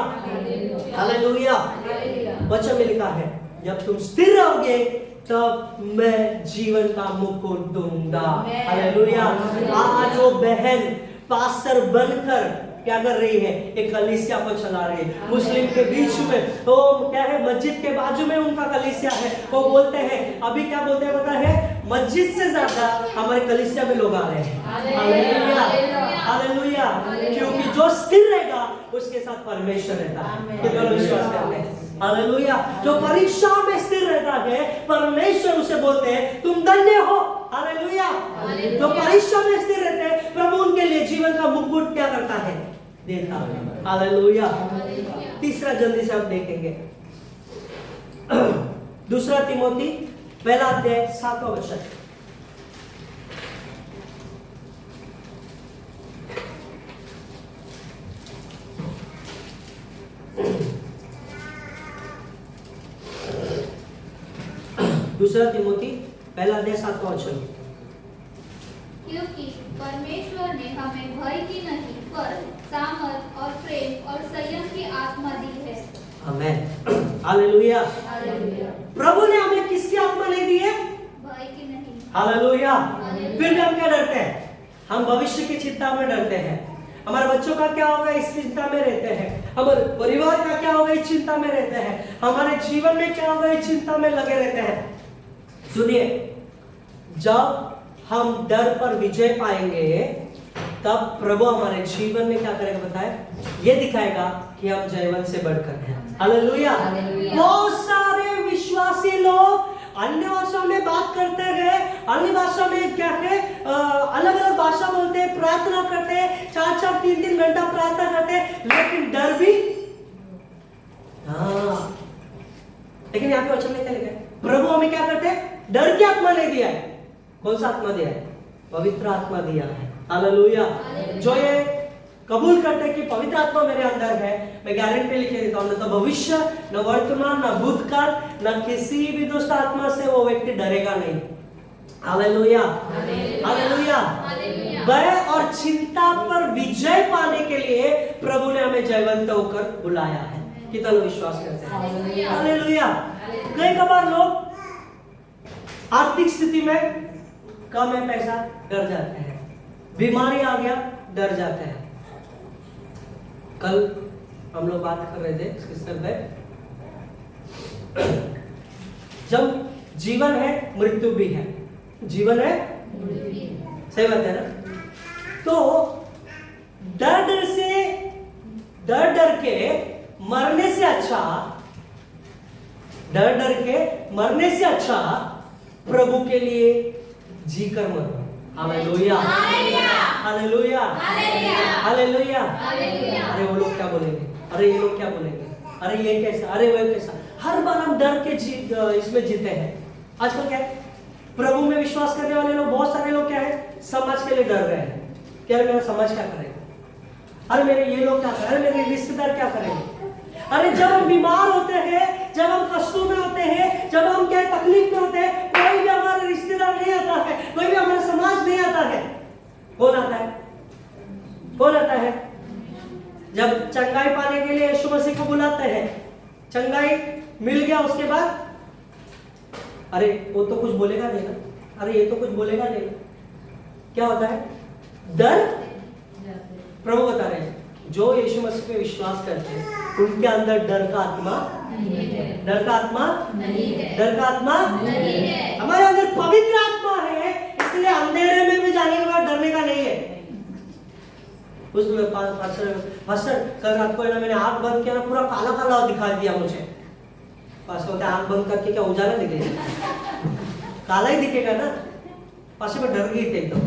hallelujah. वचन में लिखा है, जब तुम स्थिर रहोगे तब मैं जीवन का मुकुट दूंगा। हालेलुया। आज वो बहन पास्टर बनकर क्या कर रही है, एक कलीसिया को चला रही है मुस्लिम के बीच में। तो क्या है, मस्जिद के बाजू में उनका कलीसिया है। वो बोलते हैं, अभी क्या बोलते हैं पता है, मस्जिद से ज्यादा हमारे कलीसिया में लोग आ रहे हैं। Hallelujah, hallelujah. क्योंकि जो स्थिर रहेगा उसके साथ परमेश्वर रहता है। कितना विश्वास करते हैं? हालेलुया। जो परीक्षा में स्थिर रहता है, परमेश्वर उसे बोलते हैं तुम धन्य हो। हालेलुया। जो परीक्षा में स्थिर रहते हैं, प्रभु उनके लिए जीवन का मुकुट क्या करता है, देता है। हालेलुया। तीसरा जल्दी से आप देखेंगे, 2 तिमोथी 1 अध्याय 7वां वचन। दूसरा तिमोथी 1 अध्याय 7वां वचन। क्योंकि परमेश्वर ने हमें भय की नहीं पर सामर्थ और प्रेम और संयम की आत्मा दी है। आमेन। हालेलुया। प्रभु ने हमें किसकी आत्मा नहीं दी है? भय की नहीं। हालेलुया। फिर भी हम क्या डरते हैं? हम भविष्य की चिंता में डरते हैं। हमारे बच्चों का क्या होगा इस चिंता में रहते हैं, हमारे परिवार का क्या होगा इस चिंता में रहते हैं, हमारे जीवन में क्या होगा इस चिंता में लगे रहते हैं। सुनिए, जब हम डर पर विजय पाएंगे तब प्रभु हमारे जीवन में क्या करेगा बताए, ये दिखाएगा कि हम जयवंत से बढ़कर हैं। हालेलुया। बहुत सारे विश्वासी लोग अन्य भाषा में बात करते गए, अन्य भाषा में क्या है, अलग अलग भाषा बोलते हैं, प्रार्थना करते हैं, 4-4, 3-3 घंटा प्रार्थना करते हैं, लेकिन डर भी। हाँ, लेकिन यहाँ पे वचन में क्या लिखा है? प्रभु हमें क्या करते हैं? डर की आत्मा नहीं दिया है। कौन सा आत्मा दिया है? पवित्र आत्मा दिया है। हालेलुया। जो ये कबूल करते हैं कि पवित्र आत्मा मेरे अंदर है, मैं गारंटी लिखे देता हूं, न तो भविष्य, न वर्तमान, न भूतकाल, न किसी भी दुष्ट आत्मा से वो व्यक्ति डरेगा नहीं। Hallelujah, hallelujah. भय और चिंता पर विजय पाने के लिए प्रभु ने हमें जयवंत होकर बुलाया है। कितना लोग विश्वास करते हैं? हालेलुया। कई कबार लोग आर्थिक स्थिति में कम है पैसा, डर जाते हैं, बीमारी आ गया डर जाते हैं। कल हम लोग बात कर रहे थे सिस्टर पे, जब जीवन है मृत्यु भी है, जीवन है सही बात है ना। तो डर डर के मरने से अच्छा, डर डर के मरने से अच्छा प्रभु के लिए जी कर मरो। Hallelujah, hallelujah, hallelujah. अरे वो लोग क्या बोलेंगे, अरे ये लोग क्या बोलेंगे, अरे ये कैसा, अरे वो कैसा। हर बार हम डर के इसमें जीते हैं। आजकल क्या है, प्रभु में विश्वास करने वाले लोग, बहुत सारे लोग क्या है, समाज के लिए डर रहे हैं। क्या मेरा समाज क्या करेगा, अरे मेरे ये लोग क्या करेंगे, अरे मेरे रिश्तेदार क्या करेंगे। अरे जब हम बीमार होते हैं, जब हम कष्टों में होते हैं, जब हम क्या तकलीफ में होते हैं, कोई भी हमारे रिश्तेदार नहीं आता है, कोई भी हमारा समाज नहीं आता है। कौन आता है, कौन आता है? जब चंगाई पाने के लिए यीशु मसीह को बुलाते हैं, चंगाई मिल गया, उसके बाद अरे वो तो कुछ बोलेगा नहीं ना, अरे ये तो कुछ बोलेगा नहीं ना। क्या होता है? डर। प्रभु बता रहे हैं जो यीशु मसीह पे विश्वास करते हैं उनके अंदर डर का आत्मा नहीं है, डर का आत्मा नहीं है, डर का आत्मा नहीं है। हमारे अंदर पवित्र आत्मा है, इसलिए अंधेरे में भी जाने के बाद डरने का नहीं है। उस पास्टर कल रात को ना मैंने आंख बंद किया ना, पूरा काला काला दिखा दिया मुझे। पास्टर बोलते आंख बंद करके क्या उजाला दिखेगा? काला ही दिखेगा ना। पास्टर में डर गई थे एकदम।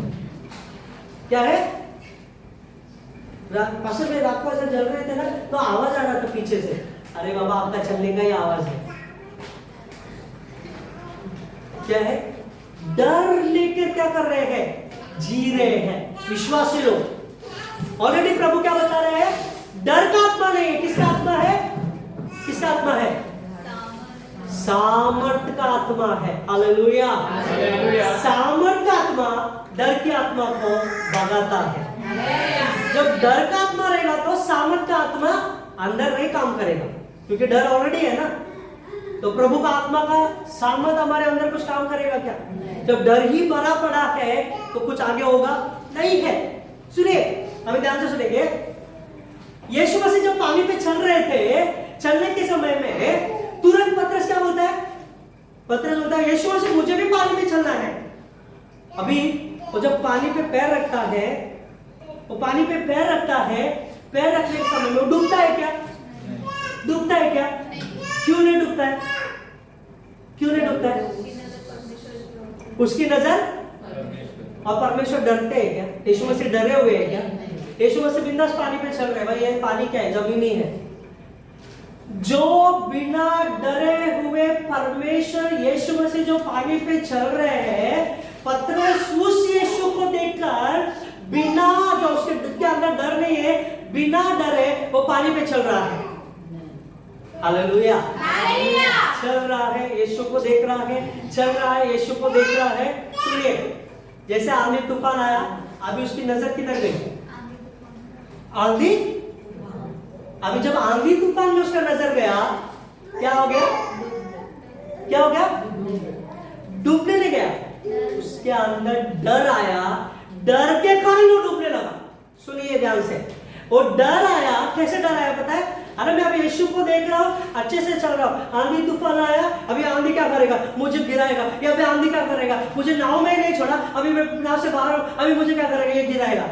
क्या है? पास्टर में रात को ऐसे जल रहे थे ना, तो आवाज आ रहा था पीछे से, अरे बाबा आपका चलने का ही आवाज है। क्या है? डर लेकर क्या कर रहे हैं? जी रहे हैं विश्वासी लोग। ऑलरेडी प्रभु क्या बता रहे हैं? डर का आत्मा नहीं है। किसका आत्मा है? किसका आत्मा है? सामर्थ का आत्मा है। Hallelujah, hallelujah. सामर्थ का आत्मा डर की आत्मा को भगाता है। जब डर का आत्मा रहेगा तो सामर्थ का आत्मा अंदर नहीं काम करेगा, क्योंकि डर ऑलरेडी है ना। तो प्रभु का आत्मा का सामर्थ हमारे अंदर कुछ काम करेगा क्या? जब डर ही भरा पड़ा है तो कुछ आगे होगा नहीं है। सुनिए, अभी ध्यान से सुनेंगे। यीशु मसीह जब पानी पे चल रहे थे, चलने के समय में तुरंत पतरस क्या बोलता है? पतरस बोलता है यीशु मसीह मुझे भी पानी में चलना है। अभी वो जब पानी पे पैर रखता है, वो पानी पे पैर रखता है, पैर रखने के समय में वो डूबता है क्या? डूबता है क्या? क्यों नहीं डूबता है? क्यों नहीं डूबता है? उसकी नजर और परमेश्वर डरते हैं क्या? यीशु मसीह डरे हुए हैं क्या? यीशु मसीह बिंदास पानी पे चल रहे हैं। भाई ये पानी क्या है? जमीनी है। जो बिना डरे हुए परमेश्वर यीशु मसीह जो पानी पे चल रहे हैं, पतरस उस यीशु को देखकर बिना, जो उसके अंदर डर नहीं है, बिना डरे वो पानी पे चल रहा है। Hallelujah, hallelujah. चल रहा है, यीशु को देख रहा है, चल रहा है, यीशु को देख रहा है। सुनिए, जैसे आंधी तूफान आया, अभी उसकी नजर किधर गई? आंधी। अभी जब आंधी तूफान में उसका नजर गया, क्या हो गया? क्या हो गया? डूबने नहीं गया, उसके अंदर डर आया, डर के कारण वो डूबने लगा। सुनिए ध्यान से, वो डर आया। कैसे डर आया पता है? अरे मैं अभी यीशु को देख रहा हूँ, अच्छे से चल रहा हूँ, आंधी तूफान आया, अभी आंधी क्या करेगा? मुझे गिराएगा। या अभी आंधी क्या करेगा? मुझे नाव में नहीं छोड़ा, अभी मैं नाव से बाहर हूँ, अभी मुझे क्या करेगा? ये गिराएगा।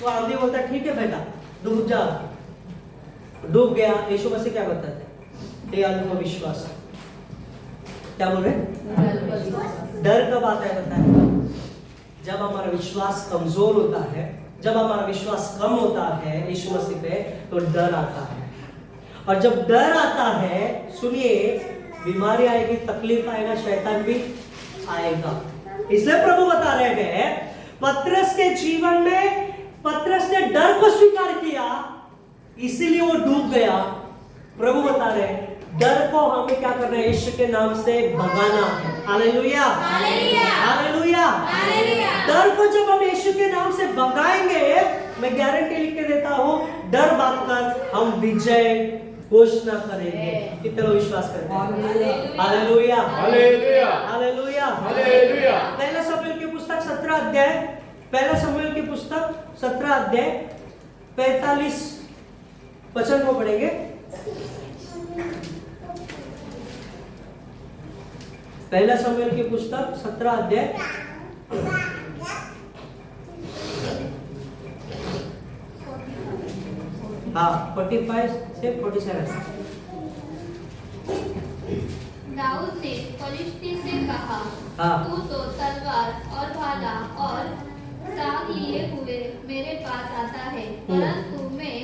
तो आंधी बोलता है ठीक है बेटा डूब जा। डूब गया। यीशु मसीह क्या बताते हैं? ये आत्मविश्वास। क्या बोल रहे? डर कब आता है पता है? जब हमारा विश्वास कमजोर होता है, जब हमारा विश्वास कम होता है यीशु मसीह पे, तो डर आता है। और जब डर आता है, सुनिए, बीमारी आएगी, तकलीफ आएगा, शैतान भी आएगा। इसलिए प्रभु बता रहे हैं पतरस के जीवन में पतरस ने डर को स्वीकार किया, इसीलिए वो डूब गया। प्रभु बता रहे हैं डर को हमें क्या करना है, यीशु के नाम से भगाना है। Hallelujah, hallelujah. डर को जब हम यीशु के नाम से भगाएंगे, मैं गारंटी लिख के देता हूं, डर बांधकर हम विजय घोषणा करेंगे। कितने लोग विश्वास करते हैं? Hallelujah, hallelujah, hallelujah, hallelujah. पहला शमूएल की पुस्तक 17 अध्याय, पहला शमूएल की पुस्तक 17 अध्याय 45 वचन को पढ़ेंगे। पहला शमूएल की पुस्तक 17 अध्याय 45 से 47। दाऊद ने फलिश्ती से कहा, हाँ। तू तो तलवार और भाला और साग लिए हुए मेरे पास आता है, परंतु मैं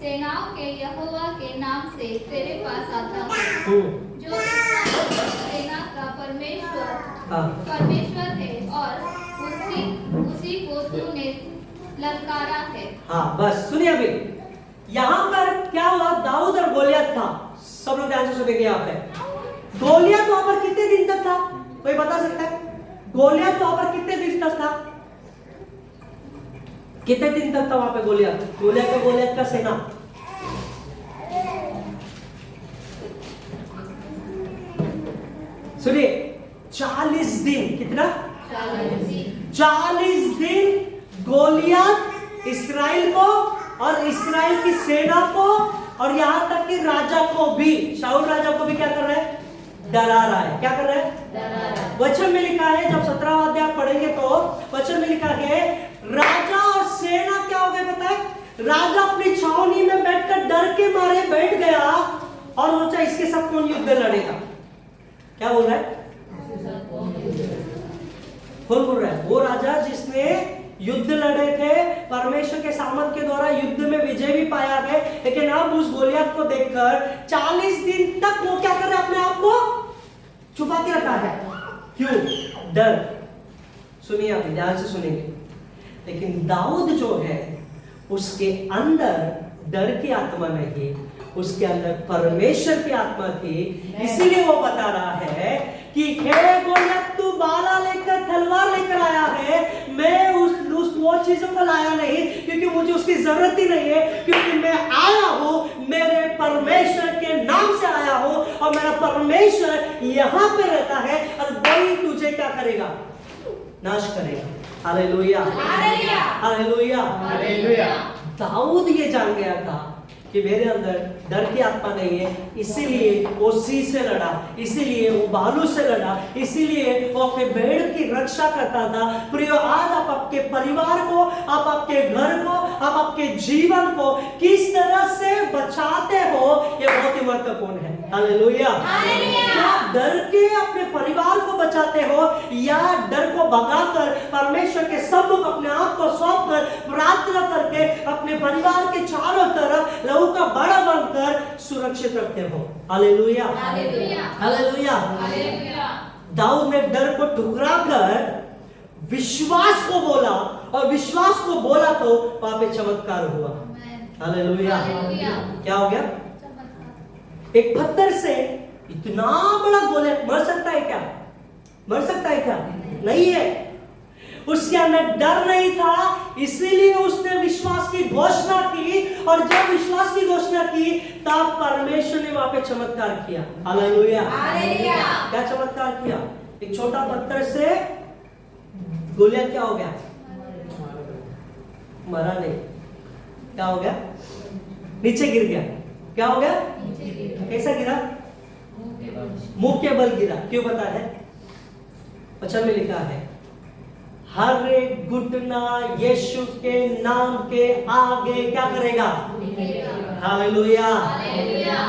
सेनाओं के यहोवा के नाम से तेरे पास आता हूँ, जो सेना का परमेश्वर है, और उसी को तूने ललकारा है। हाँ, बस सुनिए। अभी यहाँ पर क्या हुआ, दाऊद और गोलियत था। सब लोग ध्यान से सुनेंगे। यहाँ पे गोलियत वहां पर कितने दिन तक था, कोई बता सकता है? गोलियत वहां पर कितने दिन तक था? कितने दिन तक था वहां पे गोलियत का सेना? सुनिए, 40 दिन। कितना? 40 दिन गोलियत इस्राएल को और इस्राएल की सेना को और यहां तक कि राजा को भी, शाऊल राजा को भी क्या कर रहा है? डरा रहा है। क्या कर रहा है? वचन में लिखा है, जब 17वां अध्याय पढ़ेंगे तो वचन में लिखा है राजा और सेना क्या हो गए पता है? राजा अपनी छावनी में बैठकर डर के मारे बैठ गया और सोचा इसके साथ कौन युद्ध लड़ेगा। क्या बोल रहा है? कौन बोल रहा है? वो राजा जिसने युद्ध लड़े थे, परमेश्वर के सामर्थ के द्वारा युद्ध में विजय भी पाया है, लेकिन अब उस गोलियत को देखकर 40 दिन तक वो क्या कर रहा है? अपने आप को छुपा के रखा है। क्यों? डर। सुनिए, आप ध्यान से सुनेंगे। लेकिन दाऊद जो है उसके अंदर डर की आत्मा नहीं, उसके अंदर परमेश्वर की आत्मा थी। इसीलिए वो बता रहा है कि हे गोलियत, तू भाला लेकर तलवार लेकर आया है, मैं वो चीजों को लाया नहीं, क्योंकि मुझे उसकी जरूरत ही नहीं है, क्योंकि मैं आया हूं मेरे परमेश्वर के नाम से आया हूं, और मेरा परमेश्वर यहां पे रहता है, और वही तुझे क्या करेगा? नाश करेगा। Hallelujah, hallelujah, hallelujah, hallelujah. दाऊद ये जान गया था कि मेरे अंदर डर की आत्मा नहीं है, इसीलिए वो सिंह से लड़ा, इसीलिए वो भालू से लड़ा, इसीलिए वो अपने भेड़ की रक्षा करता था। प्रियो, आज आप आपके परिवार को, आप आपके घर को, आप आपके जीवन को किस तरह से बचाते हो, ये बहुत ही महत्वपूर्ण है। हालेलुया, क्या डर के अपने परिवार को बचाते हो, या डर को भगाकर परमेश्वर के सम्मुख अपने आप को सौंप कर प्रार्थना करके अपने परिवार के चारों तरफ लहू का बड़ा बनकर सुरक्षित रखते हो? Hallelujah, hallelujah, hallelujah. दाऊद ने डर को ठुकरा कर विश्वास को बोला, और विश्वास को बोला तो वहां पे चमत्कार हुआ। हालेलुया। क्या हो गया? एक पत्थर से इतना बड़ा गोलियत मर सकता है क्या? मर सकता है क्या? नहीं है। उसके अंदर डर नहीं था, इसीलिए उसने विश्वास की घोषणा की, और जब विश्वास की घोषणा की तब परमेश्वर ने वहां पे चमत्कार किया। Hallelujah, hallelujah. क्या चमत्कार किया? एक छोटा पत्थर से गोलियत क्या हो गया? मरा नहीं। क्या हो गया? नीचे गिर गया। क्या हो गया? कैसा गिरा? मुंह के बल गिरा। क्यों पता है? वचन में लिखा है हर एक घुटना यीशु के नाम के आगे क्या करेगा? हालेलुया।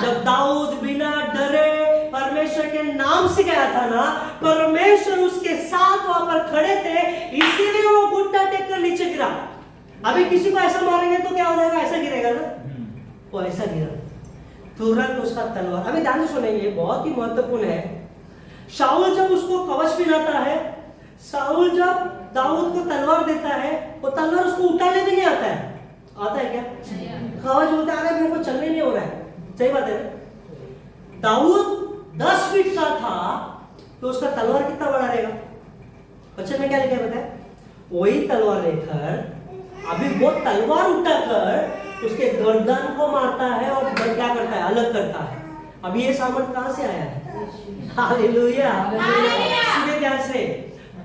जब दाऊद बिना डरे परमेश्वर के नाम से गया था ना, परमेश्वर उसके साथ वहां पर खड़े थे, इसीलिए वो घुटना टेक कर नीचे गिरा। अभी किसी को ऐसा मारेंगे तो क्या हो जाएगा? ऐसा गिरेगा ना, वो ऐसा गिरा, तुरंत उसका तलवार। अभी ध्यान से सुनेंगे, बहुत ही महत्वपूर्ण है। शाऊल जब उसको कवच पहनाता है, साउल जब दाऊद को तलवार देता है, वो तलवार उसको उठाने भी नहीं आता है। आता है क्या? खवाज बोलता है अरे मेरे को चलने नहीं हो रहा है। सही बात है ना? दाऊद 10 फीट का था तो उसका तलवार कितना बड़ा रहेगा? बच्चे में क्या लिखा है बताए? वही तलवार लेकर अभी वो तलवार उठाकर उसके गर्दन को मारता है और क्या करता है? अलग करता है। अभी ये सामर्थ कहां से आया है? हालेलुया। सुनिए ध्यान से,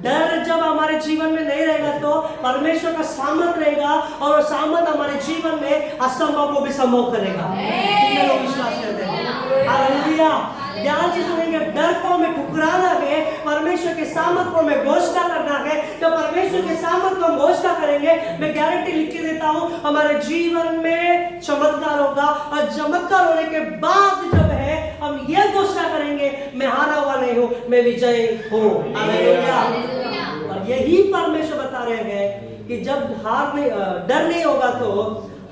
डर जब हमारे जीवन में नहीं रहेगा तो परमेश्वर का सामर्थ रहेगा और वो सामर्थ हमारे जीवन में असंभव को भी संभव करेगा। कितने लोग विश्वास करते हैं? हालेलुया। ध्यान से सुनेंगे, डर को हमें ठुकराना है, परमेश्वर के सामर्थ को हमें घोषणा करना है। जब परमेश्वर के सामर्थ को हम घोषणा करेंगे, मैं गारंटी लिख के देता हूं हमारे जीवन में चमत्कार होगा। और चमत्कार होने के बाद जब है हम ये घोषणा करेंगे, मैं हारा हुआ नहीं हूं, मैं विजयी हूं। हालेलुया। और यही परमेश्वर बता रहे हैं कि जब डर नहीं होगा तो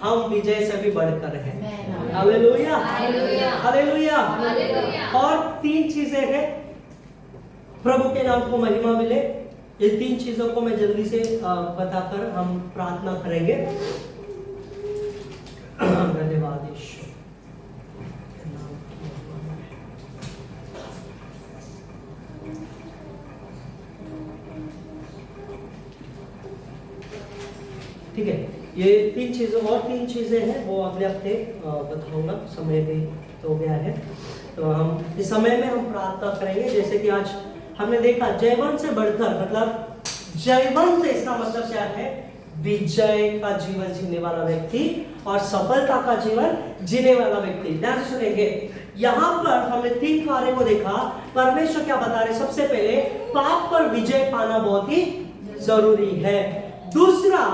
हम विजय से भी बढ़कर हैं। Hallelujah, hallelujah. और 3 चीजें हैं, प्रभु के नाम को महिमा मिले। ये 3 चीजों को मैं जल्दी से बताकर हम प्रार्थना करेंगे। धन्यवाद ईश्वर। ठीक है, ये 3 चीजें और 3 चीजें हैं, वो अगले हफ्ते बताऊंगा, समय भी हो गया है। तो हम इस समय में हम प्रार्थना करेंगे। जैसे कि आज हमने देखा जयवंत से बढ़कर, मतलब जयवंत इसका मतलब क्या है? विजय का जीवन जीने वाला व्यक्ति और सफलता का जीवन जीने वाला व्यक्ति। ध्यान से सुनेंगे, यहाँ पर हमने 3 कार्य को देखा। परमेश्वर क्या बता रहे? सबसे पहले पाप पर विजय पाना बहुत ही जरूरी है। दूसरा,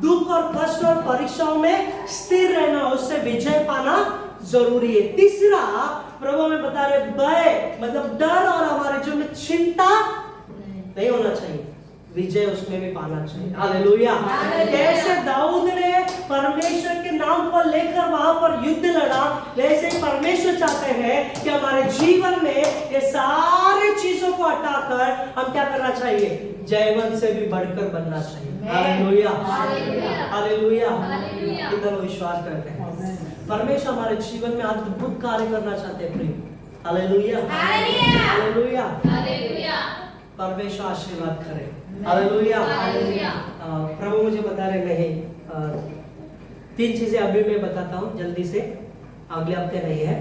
दुख और कष्ट और परीक्षाओं में स्थिर रहना, उससे विजय पाना जरूरी है। तीसरा, प्रभु में बता रहे भय मतलब डर और हमारे जो में चिंता नहीं होना चाहिए, विजय उसमें भी पाना चाहिए। हालेलुया। जैसे दाऊद ने परमेश्वर के नाम को लेकर वहां पर युद्ध लड़ा, वैसे ही परमेश्वर चाहते हैं कि हमारे जीवन में ये सारी चीजों को हटाकर हम क्या करना चाहिए? जयवंत से भी बढ़कर बनना चाहिए। Hallelujah, hallelujah. इधर विश्वास करते हैं परमेश्वर हमारे जीवन में अद्भुत कार्य करना चाहते हैं। प्रिय हालेलुया, हालेलुया, हालेलुया। परमेश्वर आशीर्वाद करे। Hallelujah, hallelujah. प्रभु मुझे बता रहे नहीं, 3 चीजें अभी मैं बताता हूँ जल्दी से, अगले हफ्ते नहीं है।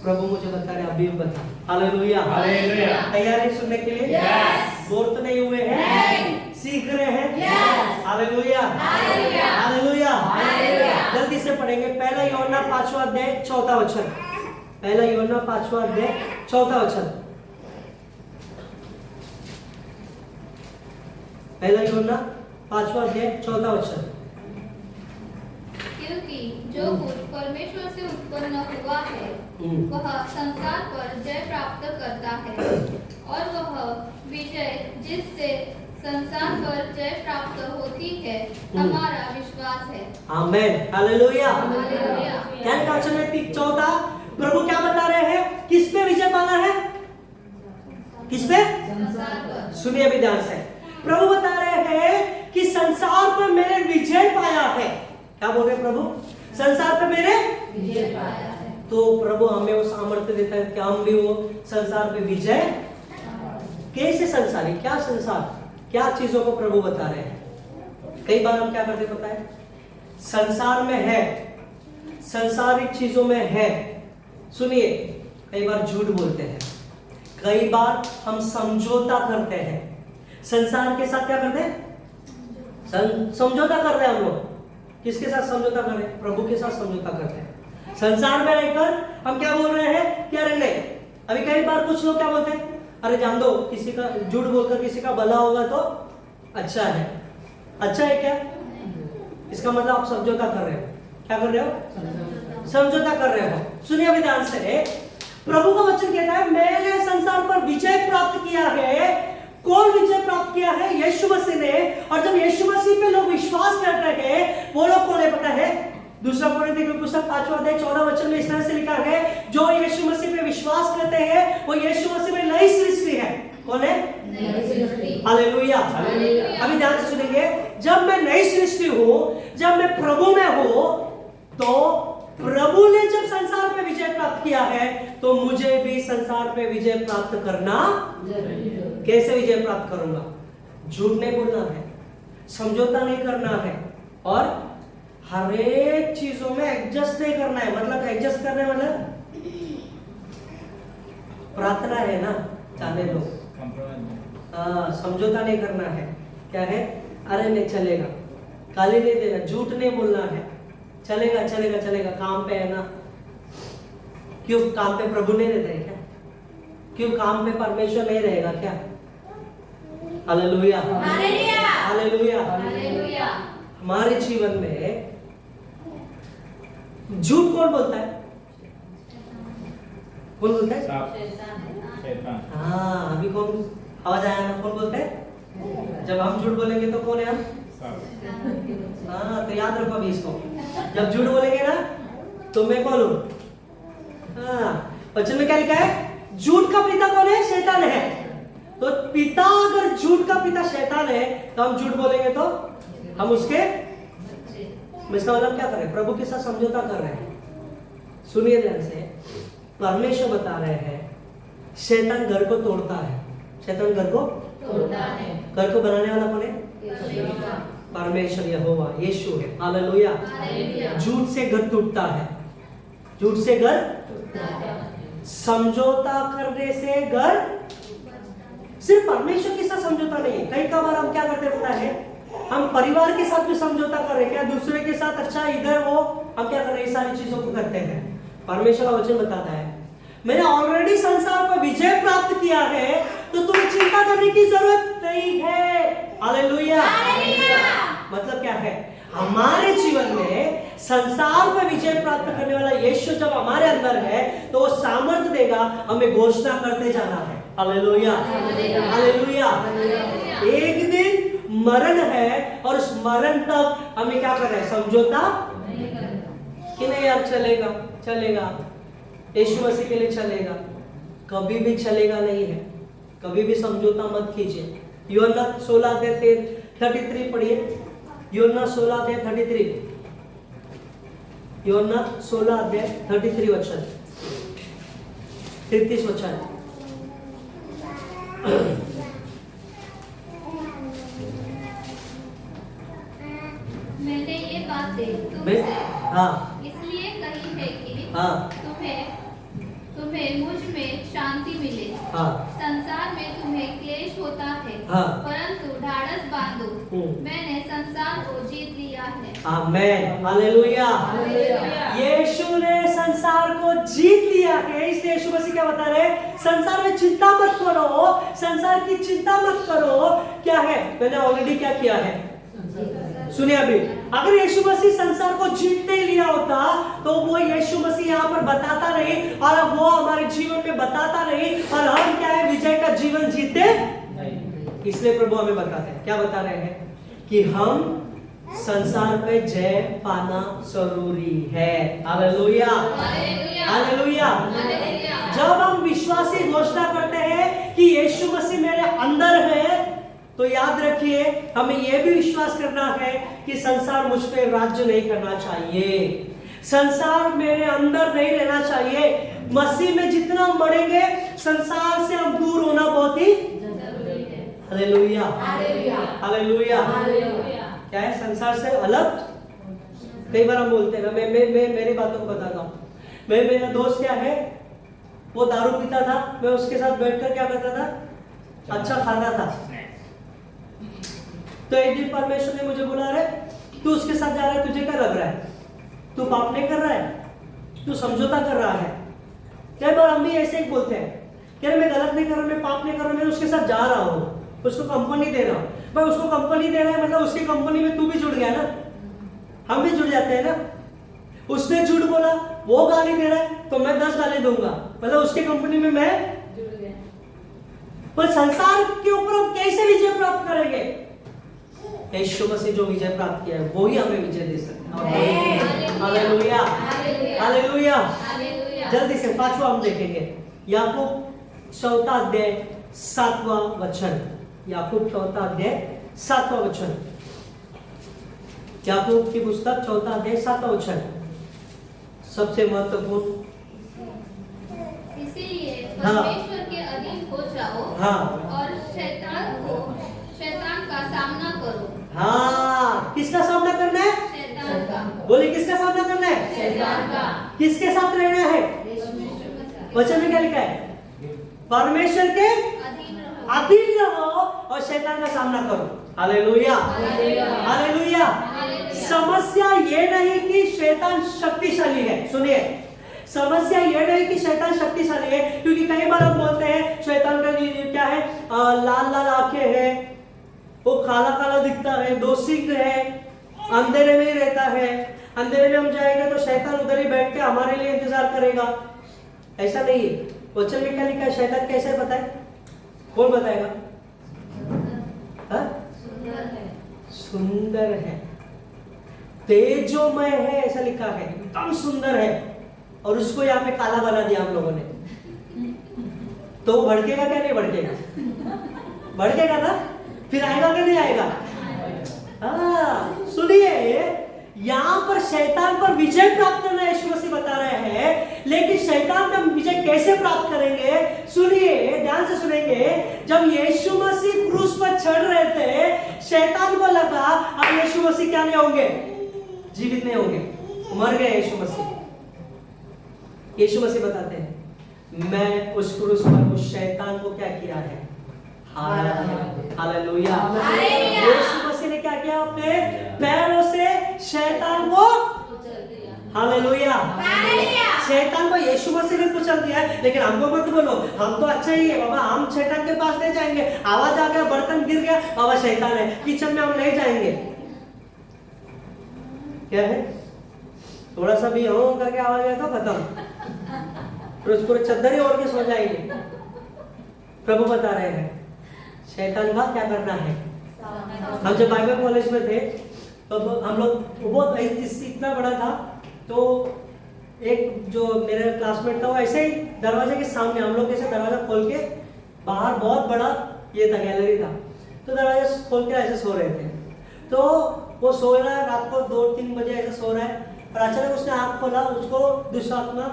प्रभु मुझे बता रहे अभी बता। Hallelujah, hallelujah. तैयार है सुनने के लिए? यस। बोर तो नहीं हुए हैं? सीख रहे हैं? Yes. Hallelujah, hallelujah, hallelujah, hallelujah. जल्दी से पढ़ेंगे। पहला यूहन्ना 5वां अध्याय 4वां वचन। पहला यूहन्ना 5वां अध्याय 4वां वचन। पहला यूहन्ना 5वां अध्याय 4वां वचन। क्योंकि जो कुछ परमेश्वर से उत्पन्न हुआ है वह संसार पर जय प्राप्त करता है, और वह विजय जिससे संसार पर जय प्राप्त होती है हमारा विश्वास है। Amen, hallelujah, hallelujah. क्या लिखा वचन में 14? प्रभु क्या बता रहे हैं? किस पे विजय पाना है? किस पे? संसार पर। सुनिए अभी ध्यान से, प्रभु बता रहे हैं कि संसार पर मैंने विजय पाया है। क्या बोल रहे प्रभु? संसार पे मैंने विजय पाया है। तो प्रभु हमें वो सामर्थ्य देता है कि हम भी वो संसार पे विजय। कैसे संसार है? क्या संसार? क्या चीजों को प्रभु बता रहे हैं? कई बार हम क्या करते पता है? संसार में है, संसारिक चीजों में है। सुनिए, कई बार झूठ बोलते हैं, कई बार हम समझौता करते हैं। संसार के साथ क्या करते हैं? समझौता कर रहे हैं हम लोग। किसके साथ समझौता कर रहे हैं? प्रभु के साथ समझौता करते हैं। संसार में रहकर हम क्या बोल रहे हैं? क्या रहने? अभी कई बार कुछ लोग क्या बोलते हैं? अरे जान दो, किसी का झूठ बोलकर किसी का भला होगा तो अच्छा है। अच्छा है क्या? इसका मतलब आप समझौता कर रहे हो। क्या कर रहे हो? समझौता कर रहे हो। सुनिए अभी ध्यान से, प्रभु का वचन कहता है मैंने संसार पर विजय प्राप्त किया है। कौन विजय प्राप्त किया है? यीशु मसीह ने। और जब यीशु मसीह पे लोग विश्वास करते हैं, वो लोग कौन है पता है? दूसरा कोरिन्थियों की पुस्तक 5वां अध्याय 14 वचन में इस तरह से लिखा है, जो यीशु मसीह पे विश्वास करते हैं वो यीशु मसीह में नई सृष्टि है। कौन है? हालेलुया। हालेलुया। अभी ध्यान से सुनेंगे, जब मैं नई सृष्टि हूं, जब मैं प्रभु में हूं, तो प्रभु ने जब संसार पे विजय प्राप्त किया है, तो मुझे भी संसार पे विजय प्राप्त करना। कैसे विजय प्राप्त करूंगा? झूठ नहीं बोलना है, समझौता नहीं करना है, और हर एक चीजों में एडजस्ट नहीं करना है। मतलब एडजस्ट करने मतलब प्रार्थना है ना, जाने दो। समझौता नहीं करना है। क्या है? अरे नहीं चलेगा, गाली नहीं देना, झूठ नहीं बोलना है, चलेगा चलेगा चलेगा, काम पे है ना। क्यों काम पे प्रभु नहीं रहते क्या? क्यों काम पे परमेश्वर नहीं रहेगा क्या? Hallelujah, hallelujah, hallelujah. हालेलुया। हमारे जीवन में झूठ कौन बोलता है? कौन बोलता है? शैतान। हाँ, अभी कौन आवाज आया ना? कौन बोलते हैं? जब हम झूठ बोलेंगे तो कौन है हम? हाँ, तो याद रखो अभी इसको। जब झूठ बोलेंगे ना, तो मैं कौन हूं? हाँ, वचन में क्या लिखा है? झूठ का पिता कौन है? शैतान है। तो पिता अगर झूठ का पिता शैतान है, तो हम झूठ बोलेंगे तो हम उसके, इसका मतलब क्या कर रहे हैं? प्रभु के साथ समझौता कर रहे हैं। सुनिए ध्यान से, परमेश्वर बता रहे हैं शैतान घर को तोड़ता है। शैतान घर को तोड़ता है। घर को बनाने वाला कौन है? परमेश्वर यहोवा यीशु है। हालेलुया। हालेलुया। झूठ से घर टूटता है, झूठ से घर, समझौता करने से घर, सिर्फ परमेश्वर के साथ समझौता नहीं है। कई बार हम क्या करते पता है? हम परिवार के साथ भी समझौता कर रहे हैं। क्या दूसरे के साथ अच्छा इधर वो, हम क्या कर रहे हैं? सारी चीजों को करते हैं। परमेश्वर का वचन बताता है मैंने ऑलरेडी संसार पर विजय प्राप्त किया है, तो तुम्हें चिंता करने की जरूरत नहीं है। हालेलुया। मतलब क्या है? हमारे जीवन में संसार पर विजय प्राप्त करने वाला यीशु जब हमारे अंदर है, तो वो सामर्थ्य देगा हमें घोषणा करते जाना है। Hallelujah, hallelujah. एक दिन मरण है, और उस मरण तक हमें क्या करना है? समझौता कि नहीं यार, चलेगा चलेगा, यीशु मसीह के लिए चलेगा। कभी भी चलेगा नहीं है, कभी भी समझौता मत कीजिए। यूहन्ना 16:33 पढ़िए। यूहन्ना 16:33, यूहन्ना 16:33 वचन, 33 वचन। मैंने ये बातें मैं, तुमसे हाँ इसलिए कही है कि हाँ तुम्हें मुझ में शांति मिले। हाँ संसार में तुम्हें क्लेश होता है, हाँ। परंतु ढाढ़स बांधो, मैंने संसार को जीत लिया है। Amen, hallelujah. हालेलुया। यीशु ने संसार को जीत लिया है। इसलिए यीशु मसीह क्या बता रहे हैं? संसार में चिंता मत करो, संसार की चिंता मत करो। क्या है? मैंने ऑलरेडी क्या किया है? सुनिए अभी, अगर यीशु मसीह संसार को जीत नहीं लिया होता, तो वो यीशु मसीह यहाँ पर बताता नहीं, और वो हमारे जीवन में बताता नहीं, और हम क्या है? विजय का जीवन जीते। इसलिए प्रभु हमें बताते हैं, क्या बता रहे हैं? कि हम संसार पे जय पाना जरूरी है। Hallelujah, hallelujah. जब हम विश्वासी घोषणा करते हैं कि यीशु मसीह मेरे अंदर है, तो याद रखिए हमें यह भी विश्वास करना है कि संसार मुझ पे राज्य नहीं करना चाहिए, संसार मेरे अंदर नहीं रहना चाहिए। मसीह में जितना बढ़ेंगे, संसार से हम दूर होना बहुत ही जरूरी है। Hallelujah, hallelujah. क्या है? संसार से अलग। कई बार हम बोलते हैं ना, मैं मेरी बातों को बताता हूँ। मेरा दोस्त क्या है, वो दारू पीता था, मैं उसके साथ बैठकर क्या करता था? अच्छा खाना था। तो एक दिन परमेश्वर ने मुझे बोला, अरे तू उसके साथ जा रहा है, तुझे क्या लग रहा है? तू पाप नहीं कर रहा है, तू समझौता कर रहा है। कई बार हम भी ऐसे ही बोलते हैं कि मैं गलत नहीं कर रहा, मैं पाप नहीं कर रहा, मैं उसके साथ जा रहा हूँ, उसको कंपनी दे रहा हूँ। भाई उसको कंपनी दे रहा है मतलब उसकी कंपनी में तू भी जुड़ गया ना, हम भी जुड़ जाते हैं ना। उसने झूठ बोला, वो गाली दे रहा है, तो मैं 10 गाली दूंगा, मतलब उसकी कंपनी में मैं जुड़ गया। पर संसार के ऊपर हम कैसे विजय प्राप्त करेंगे? यीशु मसीह जो विजय प्राप्त किया है, वो ही हमें विजय दे सकता है। Hallelujah, hallelujah. जल्दी से 5वां हम देखेंगे, याकूब 4 अध्याय 7वां वचन। याकूब 4 अध्याय 7वां वचन। याकूब की पुस्तक 4 अध्याय 7वां वचन, सबसे महत्वपूर्ण। इसीलिए हाँ। परमेश्वर के अधीन हो जाओ हाँ। और शैतान का सामना करो। हाँ, किसका सामना करना है? शैतान का। बोले किसका सामना करना है? शैतान का। किसके साथ रहना है? वचन में क्या लिखा है? परमेश्वर के अधीन रहो। अधीन रहो और शैतान का सामना करो। Hallelujah, hallelujah. हालेलुया। हालेलुया। समस्या ये नहीं कि शैतान शक्तिशाली है, सुनिए, समस्या ये नहीं कि शैतान शक्तिशाली है, क्योंकि कई बार हम बोलते हैं शैतान का क्या है, लाल लाल आंखें हैं, वो काला काला दिखता है, 2 सिंग है, अंधेरे में ही रहता है, अंधेरे में हम जाएंगे तो शैतान उधर ही बैठ के हमारे लिए इंतजार करेगा। ऐसा नहीं है। वचन में क्या लिखा है? शैतान कैसे बताए? कौन बताएगा? हाँ? सुंदर है, तेजोमय है, ऐसा लिखा है, एकदम सुंदर है, और उसको यहाँ पे काला बना दिया हम लोगों ने। तो वो भड़केगा क्या? नहीं भड़केगा? भड़केगा ना? फिर आएगा क्या? नहीं आएगा? हाँ, सुनिए, यहाँ पर शैतान पर विजय प्राप्त करना यीशु मसीह बता रहे हैं, लेकिन शैतान पर विजय कैसे प्राप्त करेंगे? सुनिए, ध्यान से सुनेंगे। जब यीशु मसीह क्रूस पर चढ़ रहे थे, शैतान को लगा अब यीशु मसीह क्या नहीं होंगे? जीवित नहीं होंगे, मर गए यीशु मसीह। यीशु मसीह बताते हैं, मैं उस क्रूस पर उस शैतान को क्या किया है? हालेलुया। यीशु मसीह ने क्या किया? अपने पैरों से शैतान को, हालेलुया, शैतान को यीशु मसीह ने कुचल दिया है। लेकिन हमको मत बोलो, हम तो अच्छा ही है बाबा, हम शैतान के पास नहीं जाएंगे। आवाज आ गया, बर्तन गिर गया, बाबा शैतान है, किचन में हम नहीं जाएंगे। क्या है? थोड़ा सा भी हो करके आवाज आया तो खत्म, रोज पूरे चद्दर ही ओढ़ के सो जाएंगे। प्रभु बता रहे हैं शैतान का क्या करना है। हम जब बाइबल कॉलेज में थे तो हम लोग बहुत इतना बड़ा था, तो एक जो मेरे क्लासमेट था वो ऐसे ही दरवाजे के सामने, हम लोग ऐसे दरवाजा खोल के बाहर बहुत बड़ा ये था, गैलरी था, तो दरवाजा खोल के ऐसे सो रहे थे। तो वो सो रहा है, रात को 2-3 बजे ऐसे सो रहा है, और अचानक उसने आँख खोला, उसको दुष्टात्मा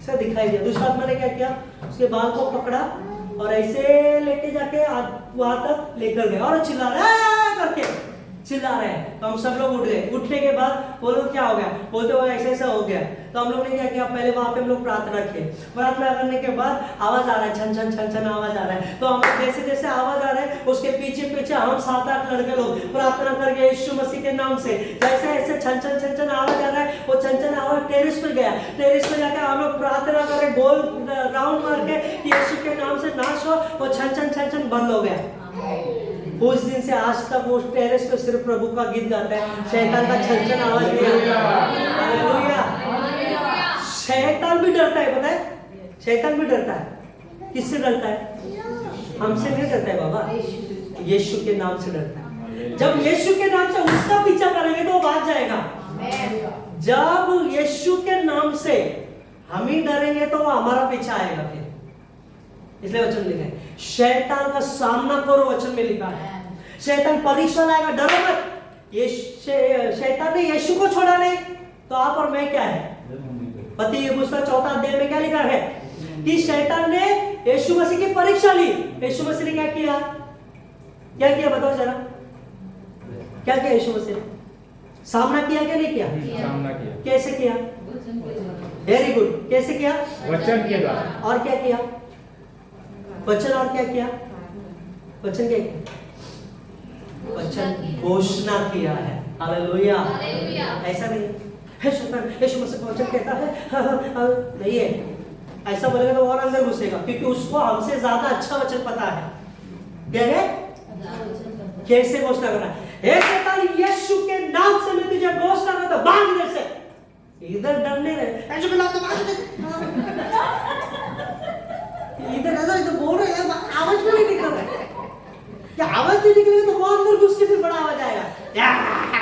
से दिखाई दिया। दुष्टात्मा ने क्या किया? उसके बाल को पकड़ा और ऐसे लेके जाके वहां तक लेकर गए, और चिल्ला रहे करके चिल्ला रहे हैं। तो हम सब लोग उठ गए। उठने के बाद वो लोग क्या हो गया? बोलते वो ऐसे ऐसा हो गया। तो हम लोग ने क्या किया? पहले वहां पे हम लोग प्रार्थना किए। प्रार्थना करने के बाद आवाज आ रहा है, छन छन छन छन आवाज आ रहा है। तो हम जैसे जैसे आवाज आ रहा है, उसके पीछे पीछे हम 7-8 लड़के लोग प्रार्थना करके यीशु मसीह के नाम से जैसे ऐसे छन छन छन छन आवाज आ रहा है, वो छन छन आवाज टेरिस पे गया। टेरिस पे जाकर हम लोग प्रार्थना करे, गोल राउंड मार के यीशु के नाम से नाश हो, वो छन छन छन छन बंद हो गया। उस दिन से आज तक वो टेरेस पे सिर्फ प्रभु का गीत गाता है, शैतान का छन छन आवाज नहीं आता। हालेलुया। शैतान भी डरता है, पता है? शैतान भी डरता है। किससे डरता है? हमसे नहीं डरता है बाबा, यीशु के नाम से डरता है। जब यीशु के नाम से उसका पीछा करेंगे तो वो भाग जाएगा। जब यीशु के नाम से हम ही डरेंगे तो वो हमारा पीछा आएगा। फिर इसलिए वचन लिखा है शैतान का सामना करो, वचन में लिखा है। शैतान परीक्षा लाएगा, डरो मत। ये शैतान ने यीशु को छोड़ा नहीं, तो आप और मैं क्या है? पति की पुस्तक 4 अध्याय में क्या लिखा है कि शैतान ने यीशु मसीह की परीक्षा ली। यीशु मसीह ने क्या किया? क्या किया बताओ जरा, क्या किया यीशु मसीह ने? सामना किया क्या नहीं किया? सामना किया। कैसे किया? Very good. कैसे किया? वचन के द्वारा। और क्या किया? वचन और क्या किया? वचन क्या किया? वचन घोषणा किया है। हालेलुया। ऐसा नहीं है शैतान यीशु मसीह का वचन कहता है नहीं है, ऐसा बोलेगा तो और अंदर घुसेगा, क्योंकि उसको हमसे ज्यादा अच्छा वचन पता है। क्या है? कैसे घोषणा करना है? हे शैतान, यीशु के नाम से मैं तुझे घोषणा करता हूं, भाग इधर से। इधर डरने रहे, यीशु के नाम से भाग इधर इधर बोल रहे हैं, आवाज भी नहीं निकल रहा है। क्या आवाज नहीं निकलेगा तो वो अंदर घुस के फिर बड़ा आवाज आएगा